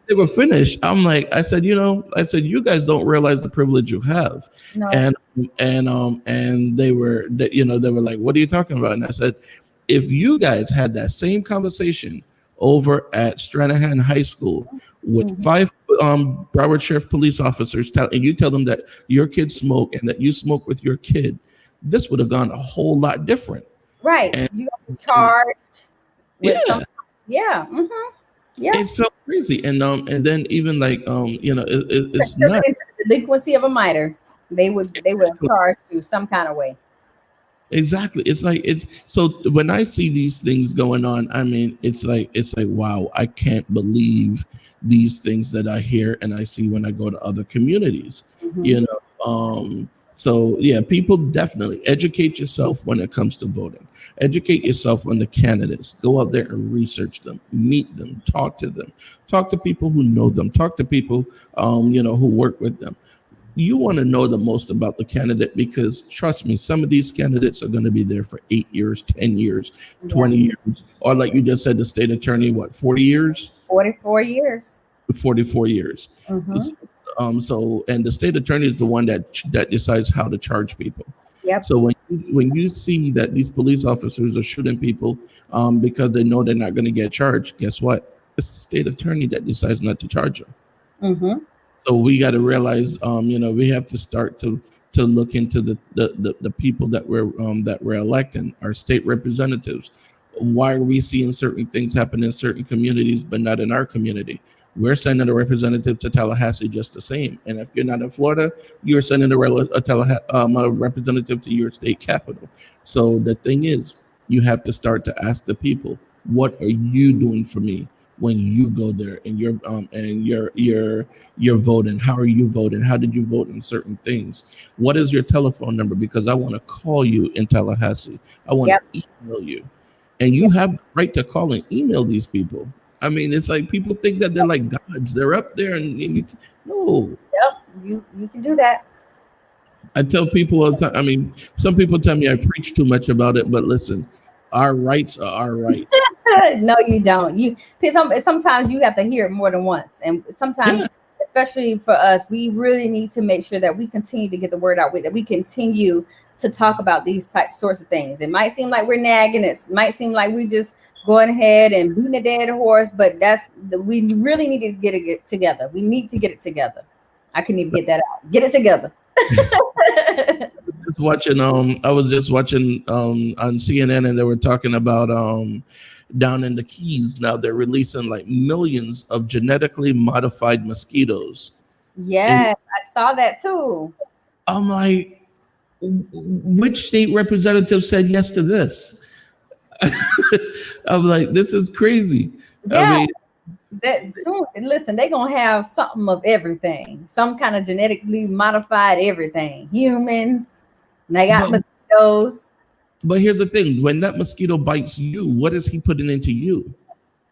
they were finished. I said, you guys don't realize the privilege you have. No. And they were, they were like, what are you talking about? And I said, if you guys had that same conversation over at Stranahan High School with Mhm. 5 Broward Sheriff police officers, and you tell them that your kids smoke and that you smoke with your kid, this would have gone a whole lot different. Right. And, You got to and charged with some. yeah, Yeah. Mm-hmm. Yeah. it's so crazy. And then even like it's Contributing not to the delinquency of a minor. They would charge you some kind of way. exactly. It's like it's so when I see these things going on, I mean, it's like wow, I can't believe these things that I hear and I see when I go to other communities. Hmm. You know, so yeah, people definitely educate yourself when it comes to voting. Educate yourself on the candidates. Go out there and research them, meet them, talk to people who know them, talk to people who work with them. You want to know the most about the candidate because trust me, some of these candidates are going to be there for 8 years, 10 years, Yeah. 20 years, or like you just said, the state attorney, what, 40 years, 44 years. 44 years. Hmm. So, and the state attorney is the one that decides how to charge people. Yep. So when you see that these police officers are shooting people because they know they're not going to get charged, guess what? It's the state attorney that decides not to charge them. Hmm. So we got to realize, we have to start to look into the people that we're electing, our state representatives. Why are we seeing certain things happen in certain communities, but not in our community? We're sending a representative to Tallahassee just the same. And if you're not in Florida, you're sending a representative to your state capital. So the thing is, you have to start to ask the people, what are you doing for me when you go there and you're voting? How are you voting? How did you vote in certain things? What is your telephone number? Because I want to call you in Tallahassee. I want Yep. to email you. And you have the right to call and email these people. I mean, it's like people think that they're like gods. They're up there no. Yep. You can do that. I tell people all the time. I mean, some people tell me I preach too much about it, but listen, our rights are our rights. No, you don't. Sometimes you have to hear it more than once, and Yeah, sometimes, especially for us, we really need to make sure that we continue to get the word out with that we continue to talk about these type sorts of things. It might seem like we're nagging. It might seem like we just going ahead and beating a dead horse, but we really need to get it together. We need to get it together. I couldn't even get that out. Get it together. I was just watching on CNN, and they were talking about down in the Keys. Now they're releasing like millions of genetically modified mosquitoes. And Yes, I saw that too. I'm like, which state representative said yes to this? I'm like, this is crazy. I Yeah, mean, that soon. Listen, they're gonna have something of everything, some kind of genetically modified everything. Humans, and they got but mosquitoes. but here's the thing: when that mosquito bites you, what is he putting into you?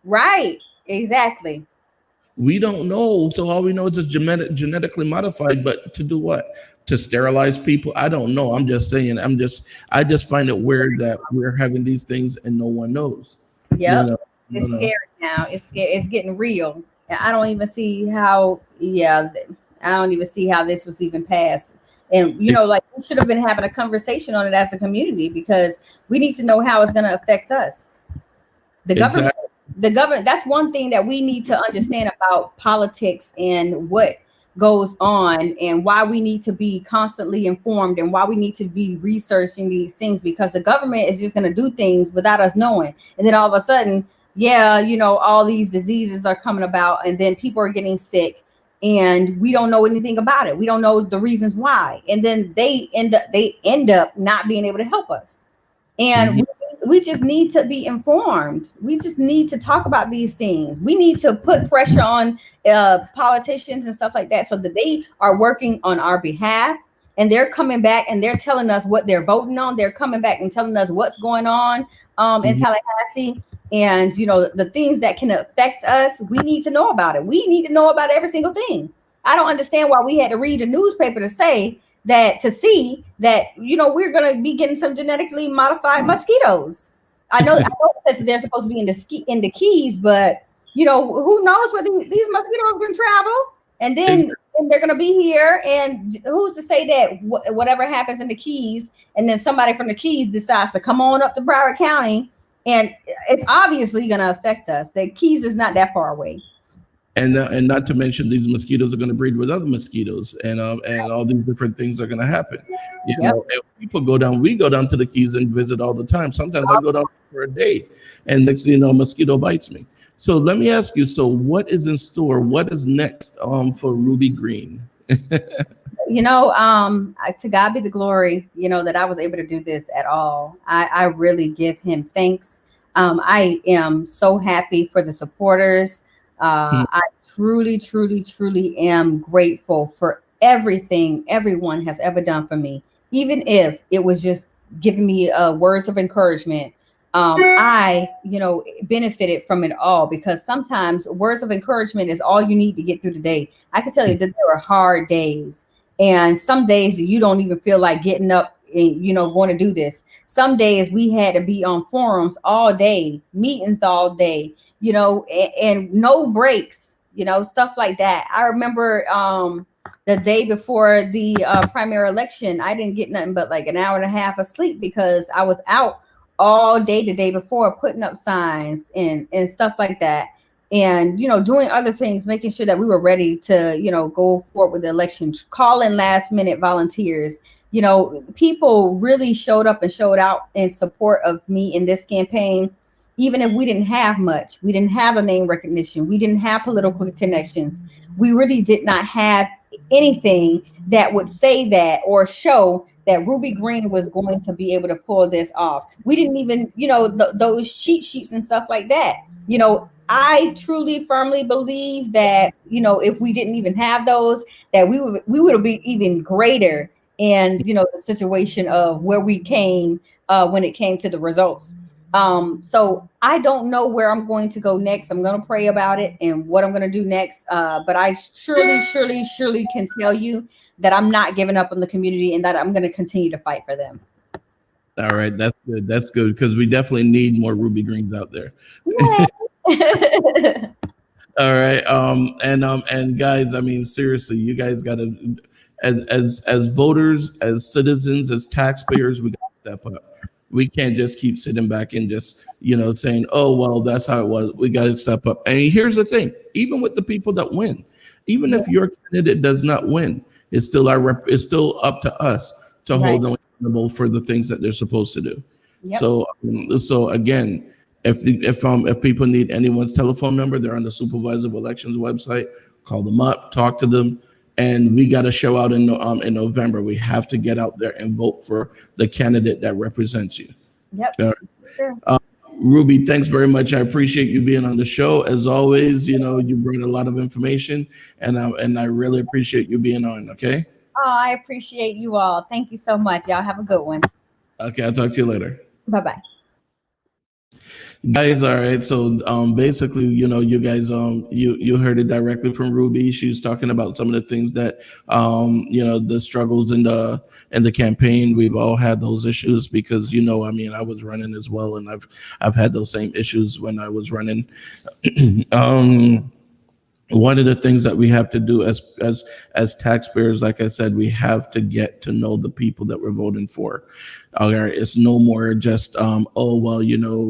Right, exactly. We don't know. So all we know is it's genetically modified, but to do what? To sterilize people? I don't know. I'm just saying. I just find it weird that we're having these things and no one knows. You Yep. know, you It's know. scary now. It's scary. It's getting real. And I don't even see how. Yeah, I don't even see how this was even passed. And like we should have been having a conversation on it as a community because we need to know how it's going to affect us. The government, Exactly. the government. That's one thing that we need to understand about politics and what goes on and why we need to be constantly informed and why we need to be researching these things because the government is just going to do things without us knowing, and then all of a sudden, yeah, all these diseases are coming about and then people are getting sick and we don't know anything about it. We don't know the reasons why, and then they end up not being able to help us. And Mhm. we just need to be informed. We just need to talk about these things. We need to put pressure on politicians and stuff like that so that they are working on our behalf and they're coming back and they're telling us what they're voting on. They're coming back and telling us what's going on in Mhm. Tallahassee. And the things that can affect us, we need to know about it. We need to know about every single thing. I don't understand why we had to read a newspaper to say that to see that we're going to be getting some genetically modified mosquitoes. I know it says they're supposed to be in the Keys, but who knows where these mosquitoes can travel, and then Exactly. and they're going to be here, and who's to say that whatever happens in the Keys and then somebody from the Keys decides to come on up to Broward County, and it's obviously going to affect us. The Keys is not that far away. and not to mention these mosquitoes are going to breed with other mosquitoes, and all these different things are going to happen. Yep. And people go down. We go down to the Keys and visit all the time. Sometimes I go down for a day, and next thing you know, a mosquito bites me. So let me ask you. So what is in store? What is next for Ruby Green? To God be the glory, that I was able to do this at all. I really give him thanks. I am so happy for the supporters. I truly, truly, truly am grateful for everything everyone has ever done for me, even if it was just giving me words of encouragement. I benefited from it all because sometimes words of encouragement is all you need to get through the day. I can tell you that there are hard days, and some days you don't even feel like getting up and going to do this. Some days we had to be on forums all day, meetings all day, and no breaks, stuff like that. I remember the day before the primary election, I didn't get nothing but like an hour and a half of sleep because I was out all day the day before putting up signs and stuff like that, and doing other things, making sure that we were ready to go forward with the election, calling last minute volunteers. People really showed up and showed out in support of me in this campaign. Even if we didn't have much, we didn't have a name recognition, we didn't have political connections, we really did not have anything that would say that or show that Ruby Green was going to be able to pull this off. We didn't even, those cheat sheets and stuff like that. I truly firmly believe that, if we didn't even have those, that we would be even greater in, the situation of where we came when it came to the results. So I don't know where I'm going to go next. I'm going to pray about it and what I'm going to do next. But I surely, surely, surely can tell you that I'm not giving up on the community and that I'm going to continue to fight for them. All right, that's good. That's good because we definitely need more Ruby Greens out there. All right. And guys, I mean, seriously, you guys gotta as voters, as citizens, as taxpayers, we gotta step up. We can't just keep sitting back and just, saying, oh well, that's how it was. We gotta step up. And here's the thing, even with the people that win, even if your candidate does not win, it's still up to us to hold them accountable for the things that they're supposed to do. Yep. So again, if people need anyone's telephone number, they're on the Supervisor of Elections website. Call them up, talk to them, and we got a show out in November. We have to get out there and vote for the candidate that represents you. Yep. Sure. Ruby, thanks very much. I appreciate you being on the show. As always, you brought a lot of information, and I really appreciate you being on. Okay. Oh, I appreciate you all. Thank you so much. Y'all have a good one. Okay, I'll talk to you later. Bye-bye. Guys, all right. So basically, you guys you heard it directly from Ruby. She was talking about some of the things that the struggles in the campaign. We've all had those issues because I mean, I was running as well, and I've had those same issues when I was running. One of the things that we have to do as taxpayers, like I said, we have to get to know the people that we're voting for. All right, it's no more just oh well,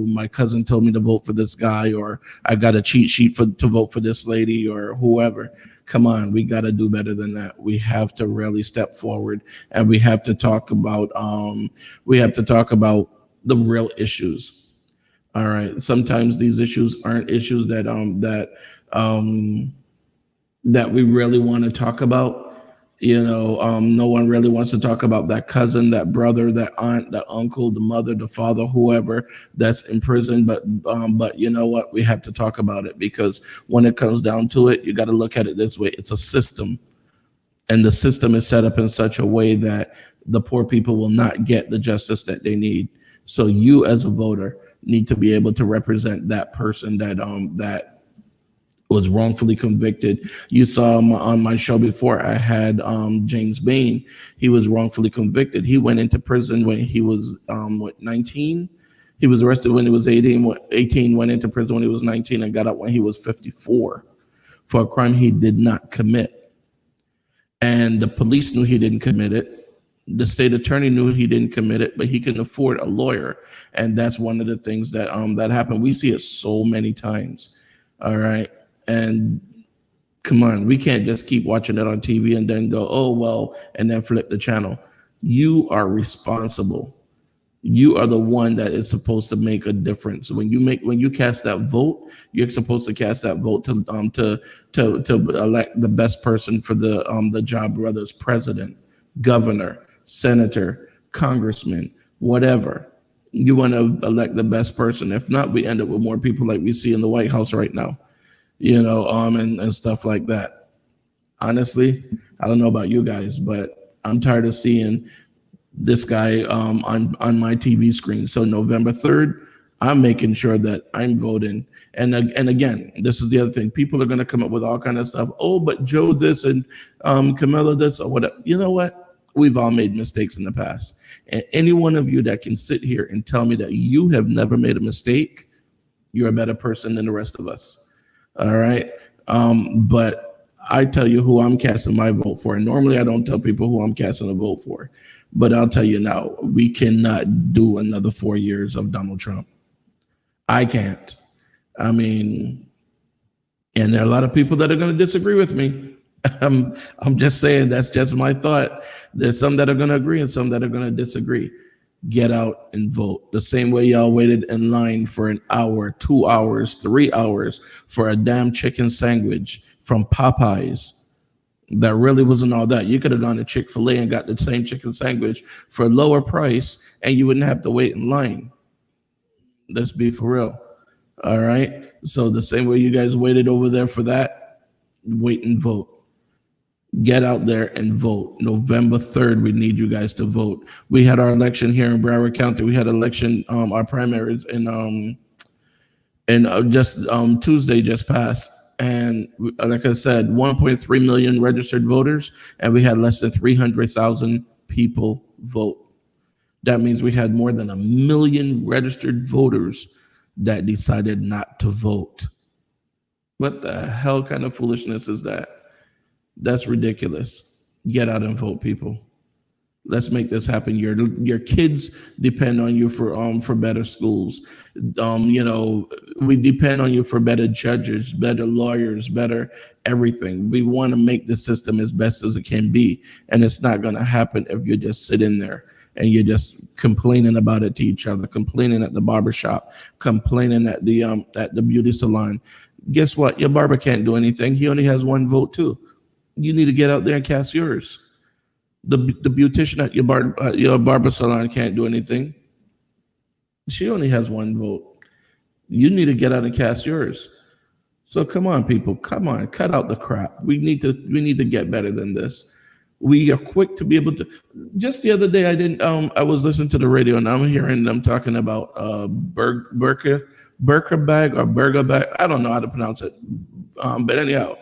my cousin told me to vote for this guy, or I got a cheat sheet to vote for this lady or whoever. Come on, we got to do better than that. We have to really step forward, and we have to talk about the real issues. All right, sometimes these issues aren't issues that we really want to talk about. No one really wants to talk about that cousin, that brother, that aunt, that uncle, the mother, the father, whoever that's in prison. But you know what? We have to talk about it because when it comes down to it, you got to look at it this way. It's a system, and the system is set up in such a way that the poor people will not get the justice that they need. So you as a voter need to be able to represent that person that was wrongfully convicted. You saw on my show before, I had James Bain. He was wrongfully convicted. He went into prison when he was 19. He was arrested when he was 18, went into prison when he was 19, and got out when he was 54 for a crime he did not commit. And the police knew he didn't commit it. The state attorney knew he didn't commit it, but he couldn't afford a lawyer. And that's one of the things that happened. We see it so many times. All right. And Come on, we can't just keep watching it on TV and then go, oh, well, and then flip the channel. You are responsible. You are the one that is supposed to make a difference. When you cast that vote, you're supposed to cast that vote to elect the best person for the job, whether it's president, governor, senator, congressman, whatever. You want to elect the best person. If not, we end up with more people like we see in the White House right now, and stuff like that. Honestly, I don't know about you guys, but I'm tired of seeing this guy on my TV screen. So November 3rd, I'm making sure that I'm voting. And again, this is the other thing. People are going to come up with all kind of stuff. Oh, but Joe this and Camilla this or whatever. You know what? We've all made mistakes in the past. And any one of you that can sit here and tell me that you have never made a mistake, you're a better person than the rest of us. All right. But I tell you who I'm casting my vote for. And normally I don't tell people who I'm casting a vote for. But I'll tell you now, we cannot do another 4 years of Donald Trump. I can't. I mean, and there are a lot of people that are going to disagree with me. I'm just saying that's just my thought. There's some that are going to agree and some that are going to disagree. Get out and vote. The same way y'all waited in line for an hour, 2 hours, 3 hours for a damn chicken sandwich from Popeyes. That really wasn't all that. You could have gone to Chick-fil-A and got the same chicken sandwich for a lower price and you wouldn't have to wait in line. Let's be for real. All right. So the same way you guys waited over there for that, wait and vote. Get out there and vote. November 3rd, we need you guys to vote. We had our election here in Broward County. We had our primaries in just Tuesday just passed. And like I said, 1.3 million registered voters, and we had less than 300,000 people vote. That means we had more than 1 million registered voters that decided not to vote. What the hell kind of foolishness is that? That's ridiculous. Get out and vote, people. Let's make this happen. Your kids depend on you for better schools. We depend on you for better judges, better lawyers, better everything. We want to make the system as best as it can be, and it's not going to happen if you just sit in there and you're just complaining about it to each other, complaining at the barbershop, complaining at the beauty salon. Guess what? Your barber can't do anything. He only has one vote too. You need to get out there and cast yours. The beautician at your barber salon can't do anything. She only has one vote. You need to get out and cast yours. So come on, people. Come on, cut out the crap. We need to get better than this. We are quick to be able to. Just the other day, I was listening to the radio and I'm hearing them talking about burka bag or burger bag. I don't know how to pronounce it. But anyhow.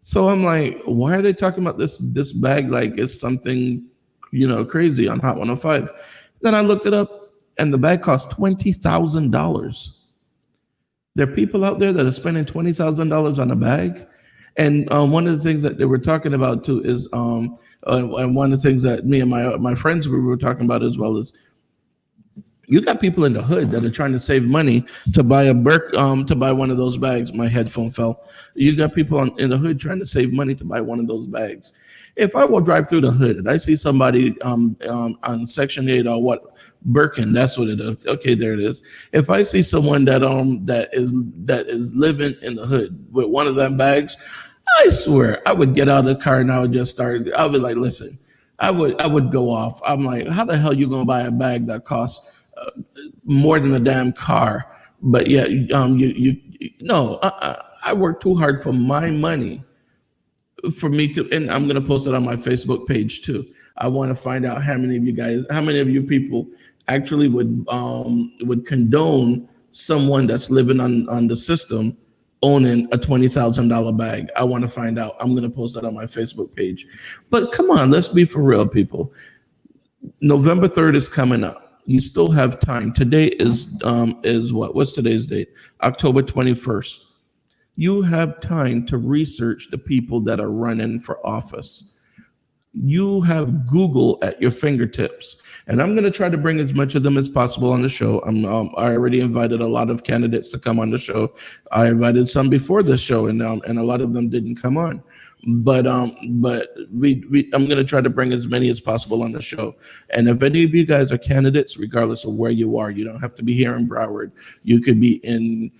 So I'm like, why are they talking about this bag like it's something, crazy on Hot 105? Then I looked it up, and the bag costs $20,000. There are people out there that are spending $20,000 on a bag, and one of the things that they were talking about too is, and one of the things that me and my friends were talking about as well is, you got people in the hood that are trying to save money to buy to buy one of those bags. My headphone fell. You got people in the hood trying to save money to buy one of those bags. If I will drive through the hood and I see somebody on Section 8 or what, Birkin, that's what it is. Okay, there it is. If I see someone that is living in the hood with one of them bags, I swear I would get out of the car and I would just start. I would be like, listen, I would go off. I'm like, how the hell you gonna buy a bag that costs more than a damn car? But yeah, I work too hard for my money for me to, and I'm gonna post it on my Facebook page too. I want to find out how many of you people actually would condone someone that's living on the system owning a $20,000 bag. I want to find out. I'm gonna post that on my Facebook page. But come on, let's be for real, people. November 3rd is coming up. You still have time. Today is what? What's today's date? October 21st. You have time to research the people that are running for office. You have Google at your fingertips. And I'm going to try to bring as much of them as possible on the show. I already invited a lot of candidates to come on the show. I invited some before the show, and a lot of them didn't come on. But I'm going to try to bring as many as possible on the show. And if any of you guys are candidates, regardless of where you are, you don't have to be here in Broward. You could be in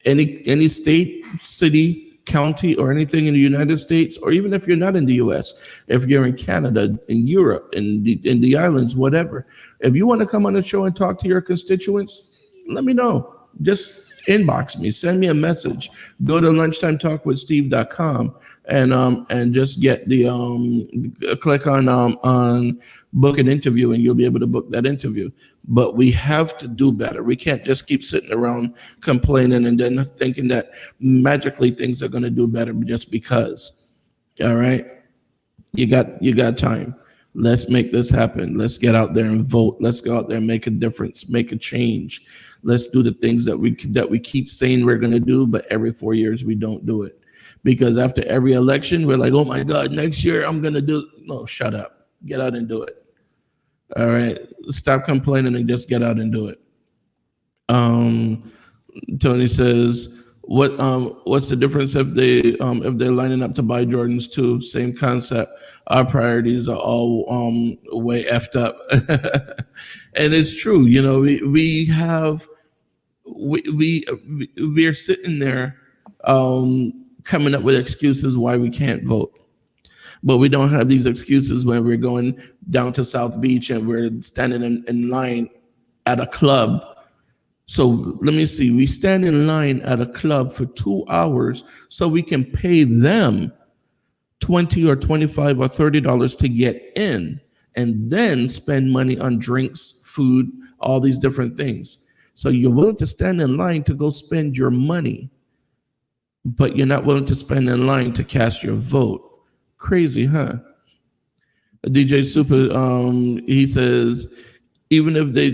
any state, city, county, or anything in the United States, or even if you're not in the US, if you're in Canada, in Europe, in the islands, whatever. If you want to come on the show and talk to your constituents, let me know. Just inbox me, send me a message. Go to lunchtimetalkwithsteve.com and just get the click on book an interview, and you'll be able to book that interview. But we have to do better. We can't just keep sitting around complaining and then thinking that magically things are going to do better just because. All right, you got time. Let's make this happen. Let's get out there and vote. Let's go out there and make a difference, make a change. Let's do the things that we keep saying we're going to do, but every 4 years we don't do it. Because after every election, we're like, oh my God, next year I'm going to do. No, shut up. Get out and do it. All right, stop complaining and just get out and do it. Tony says, what's the difference if they're lining up to buy Jordans too? Same concept. Our priorities are all way effed up, and it's true. You know, we're sitting there coming up with excuses why we can't vote. But we don't have these excuses when we're going down to South Beach and we're standing in line at a club. So let me see. We stand in line at a club for 2 hours so we can pay them $20 or $25 or $30 to get in, and then spend money on drinks, food, all these different things. So you're willing to stand in line to go spend your money, but you're not willing to spend in line to cast your vote. Crazy, huh? DJ Super, he says, even if they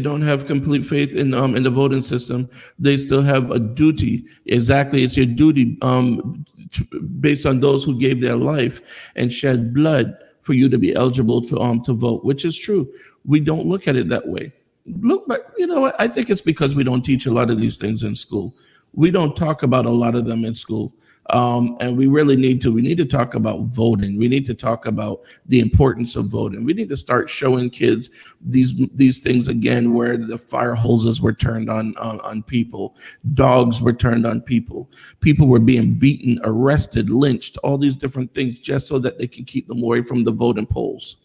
don't have complete faith in the voting system, they still have a duty. Exactly, it's your duty based on those who gave their life and shed blood for you to be eligible to vote, which is true. We don't look at it that way. Look, but you know what? I think it's because we don't teach a lot of these things in school. We don't talk about a lot of them in school. And we really need to. We need to talk about voting. We need to talk about the importance of voting. We need to start showing kids these things again, where the fire hoses were turned on people, dogs were turned on people, people were being beaten, arrested, lynched, all these different things just so that they can keep them away from the voting polls.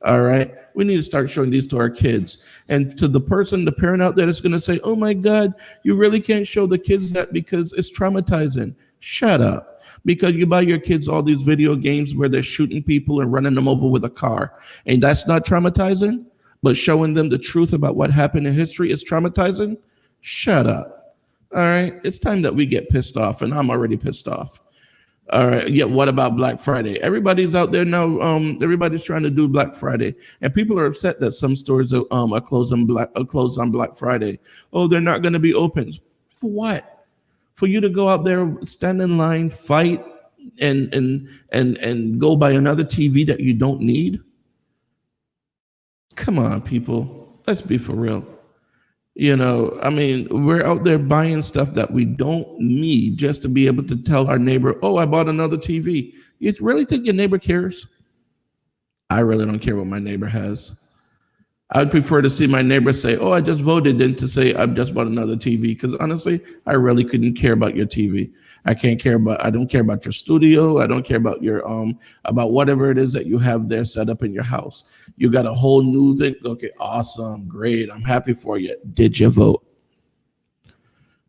All right, we need to start showing these to our kids. And to the parent out there that's going to say, oh my God, you really can't show the kids that because it's traumatizing. Shut up. Because you buy your kids all these video games where they're shooting people and running them over with a car. And that's not traumatizing, but showing them the truth about what happened in history is traumatizing. Shut up. All right, it's time that we get pissed off, and I'm already pissed off. All right. Yeah. What about Black Friday? Everybody's out there now. Everybody's trying to do Black Friday, and people are upset that some stores are closed on Black Friday. Oh, they're not going to be open. For what? For you to go out there, stand in line, fight, and go buy another TV that you don't need? Come on, people. Let's be for real. You know, I mean, we're out there buying stuff that we don't need just to be able to tell our neighbor, oh, I bought another TV. You really think your neighbor cares? I really don't care what my neighbor has. I'd prefer to see my neighbor say, oh, I just voted, than to say I've just bought another TV. Because honestly, I really couldn't care about your TV. I don't care about your studio. I don't care about your about whatever it is that you have there set up in your house. You got a whole new thing. Okay, awesome, great. I'm happy for you. Did you vote?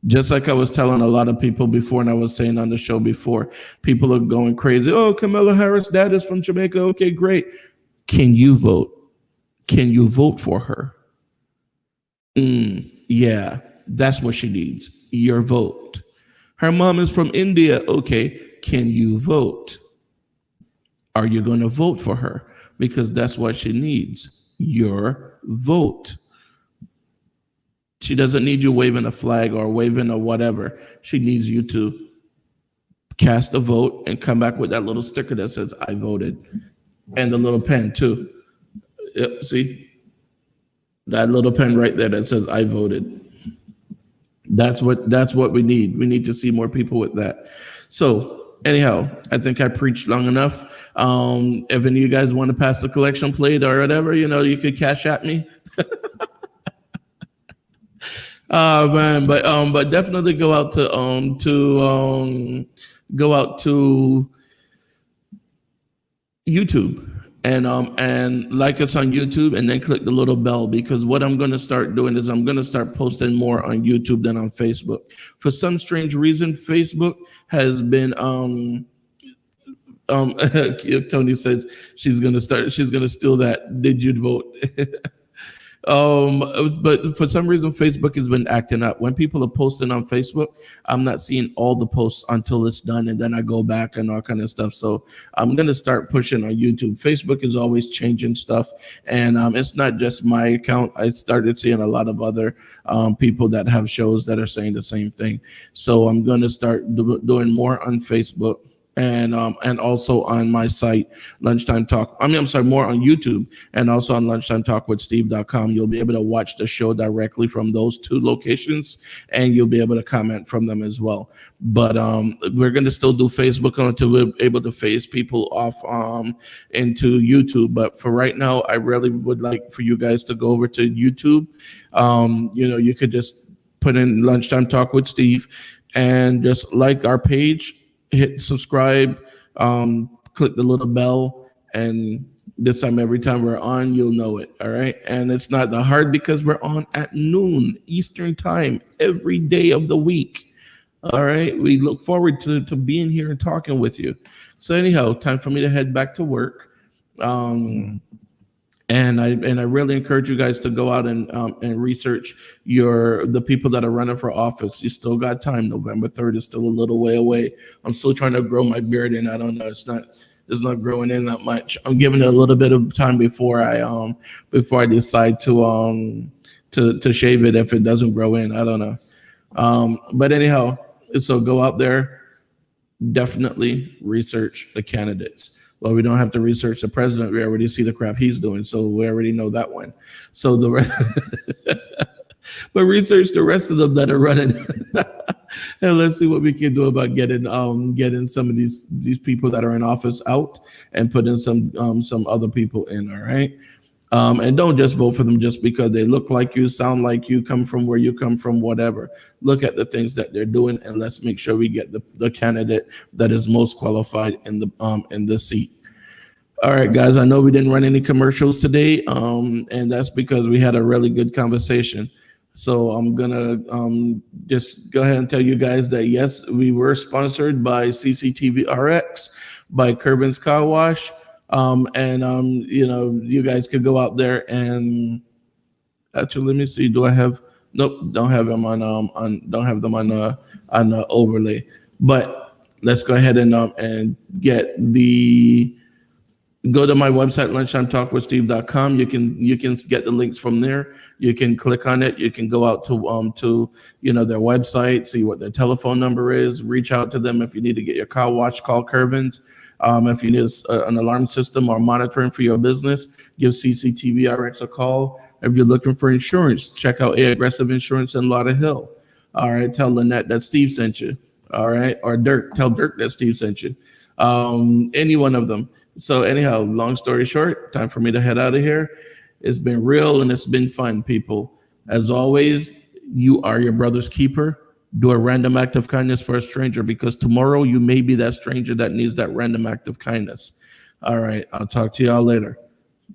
Just like I was telling a lot of people before, and I was saying on the show before, people are going crazy. Oh, Kamala Harris' dad is from Jamaica. Okay, great. Can you vote? Can you vote for her? Yeah, that's what she needs. Your vote. Her mom is from India. Okay, can you vote? Are you going to vote for her? Because that's what she needs. Your vote. She doesn't need you waving a flag or waving or whatever. She needs you to cast a vote, and come back with that little sticker that says I voted, and the little pen too. Yep, see that little pen right there that says I voted. That's what we need. We need to see more people with that. So anyhow, I think I preached long enough. If any of you guys want to pass the collection plate or whatever, you could cash at me. Man, but definitely go out to YouTube and like us on YouTube, and then click the little bell, because what I'm going to start doing is I'm going to start posting more on YouTube than on Facebook. For some strange reason, Facebook has been Tony says she's going to steal that. Did you vote? But for some reason, Facebook has been acting up. When people are posting on Facebook, I'm not seeing all the posts until it's done, and then I go back and all kind of stuff. So I'm gonna start pushing on YouTube. Facebook is always changing stuff, and it's not just my account. I started seeing a lot of other people that have shows that are saying the same thing. So I'm gonna start doing more on Facebook. And also on my site, Lunchtime Talk. More on YouTube, and also on lunchtimetalkwithsteve.com. You'll be able to watch the show directly from those two locations, and you'll be able to comment from them as well. But we're going to still do Facebook until we're able to phase people off into YouTube. But for right now, I really would like for you guys to go over to YouTube. You could just put in Lunchtime Talk with Steve and just like our page. Hit subscribe, click the little bell, and this time, every time we're on, you'll know it. All right. And it's not that hard because we're on at noon Eastern time every day of the week. All right. We look forward to being here and talking with you. So anyhow, time for me to head back to work. And I really encourage you guys to go out and research the people that are running for office. You still got time. November 3rd is still a little way away. I'm still trying to grow my beard in. I don't know. It's not growing in that much. I'm giving it a little bit of time before I decide to shave it if it doesn't grow in. I don't know. But anyhow, so go out there. Definitely research the candidates. Well, we don't have to research the president. We already see the crap he's doing, so we already know that one. So but research the rest of them that are running, and let's see what we can do about getting some of these people that are in office out and putting some other people in. All right, and don't just vote for them just because they look like you, sound like you, come from where you come from, whatever. Look at the things that they're doing, and let's make sure we get the candidate that is most qualified in the seat. All right, guys, I know we didn't run any commercials today, and that's because we had a really good conversation. So I'm gonna just go ahead and tell you guys that yes, we were sponsored by CCTV RX, by Kerbin's Car Wash, and you guys could go out there and actually let me see. Do I have? Nope, don't have them don't have them on the overlay. But let's go ahead and get the. Go to my website, lunchtimetalkwithsteve.com. You can get the links from there. You can click on it. You can go out to their website, see what their telephone number is, reach out to them if you need to get your car washed, call Kerbin's. If you need an alarm system or monitoring for your business, give CCTV RX a call. If you're looking for insurance, check out A Aggressive Insurance in Lauderhill. All right, tell Lynette that Steve sent you. All right, or Dirk, tell Dirk that Steve sent you. Any one of them. So anyhow, long story short, time for me to head out of here. It's been real and it's been fun, people. As always, you are your brother's keeper. Do a random act of kindness for a stranger, because tomorrow you may be that stranger that needs that random act of kindness. All right, I'll talk to y'all later.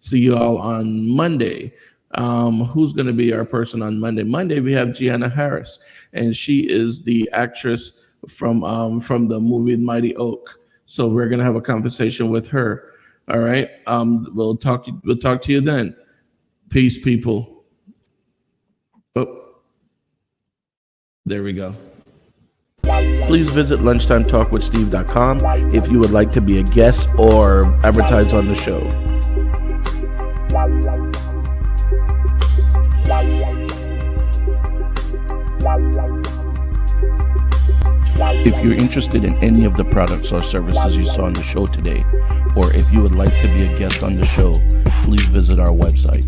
See you all on Monday. Who's going to be our person on Monday? Monday we have Gianna Harris, and she is the actress from the movie Mighty Oak. So we're gonna have a conversation with her. All right. We'll talk to you then. Peace, people. Oh, there we go. Please visit lunchtimetalkwithsteve.com if you would like to be a guest or advertise on the show. If you're interested in any of the products or services you saw on the show today, or if you would like to be a guest on the show, please visit our website,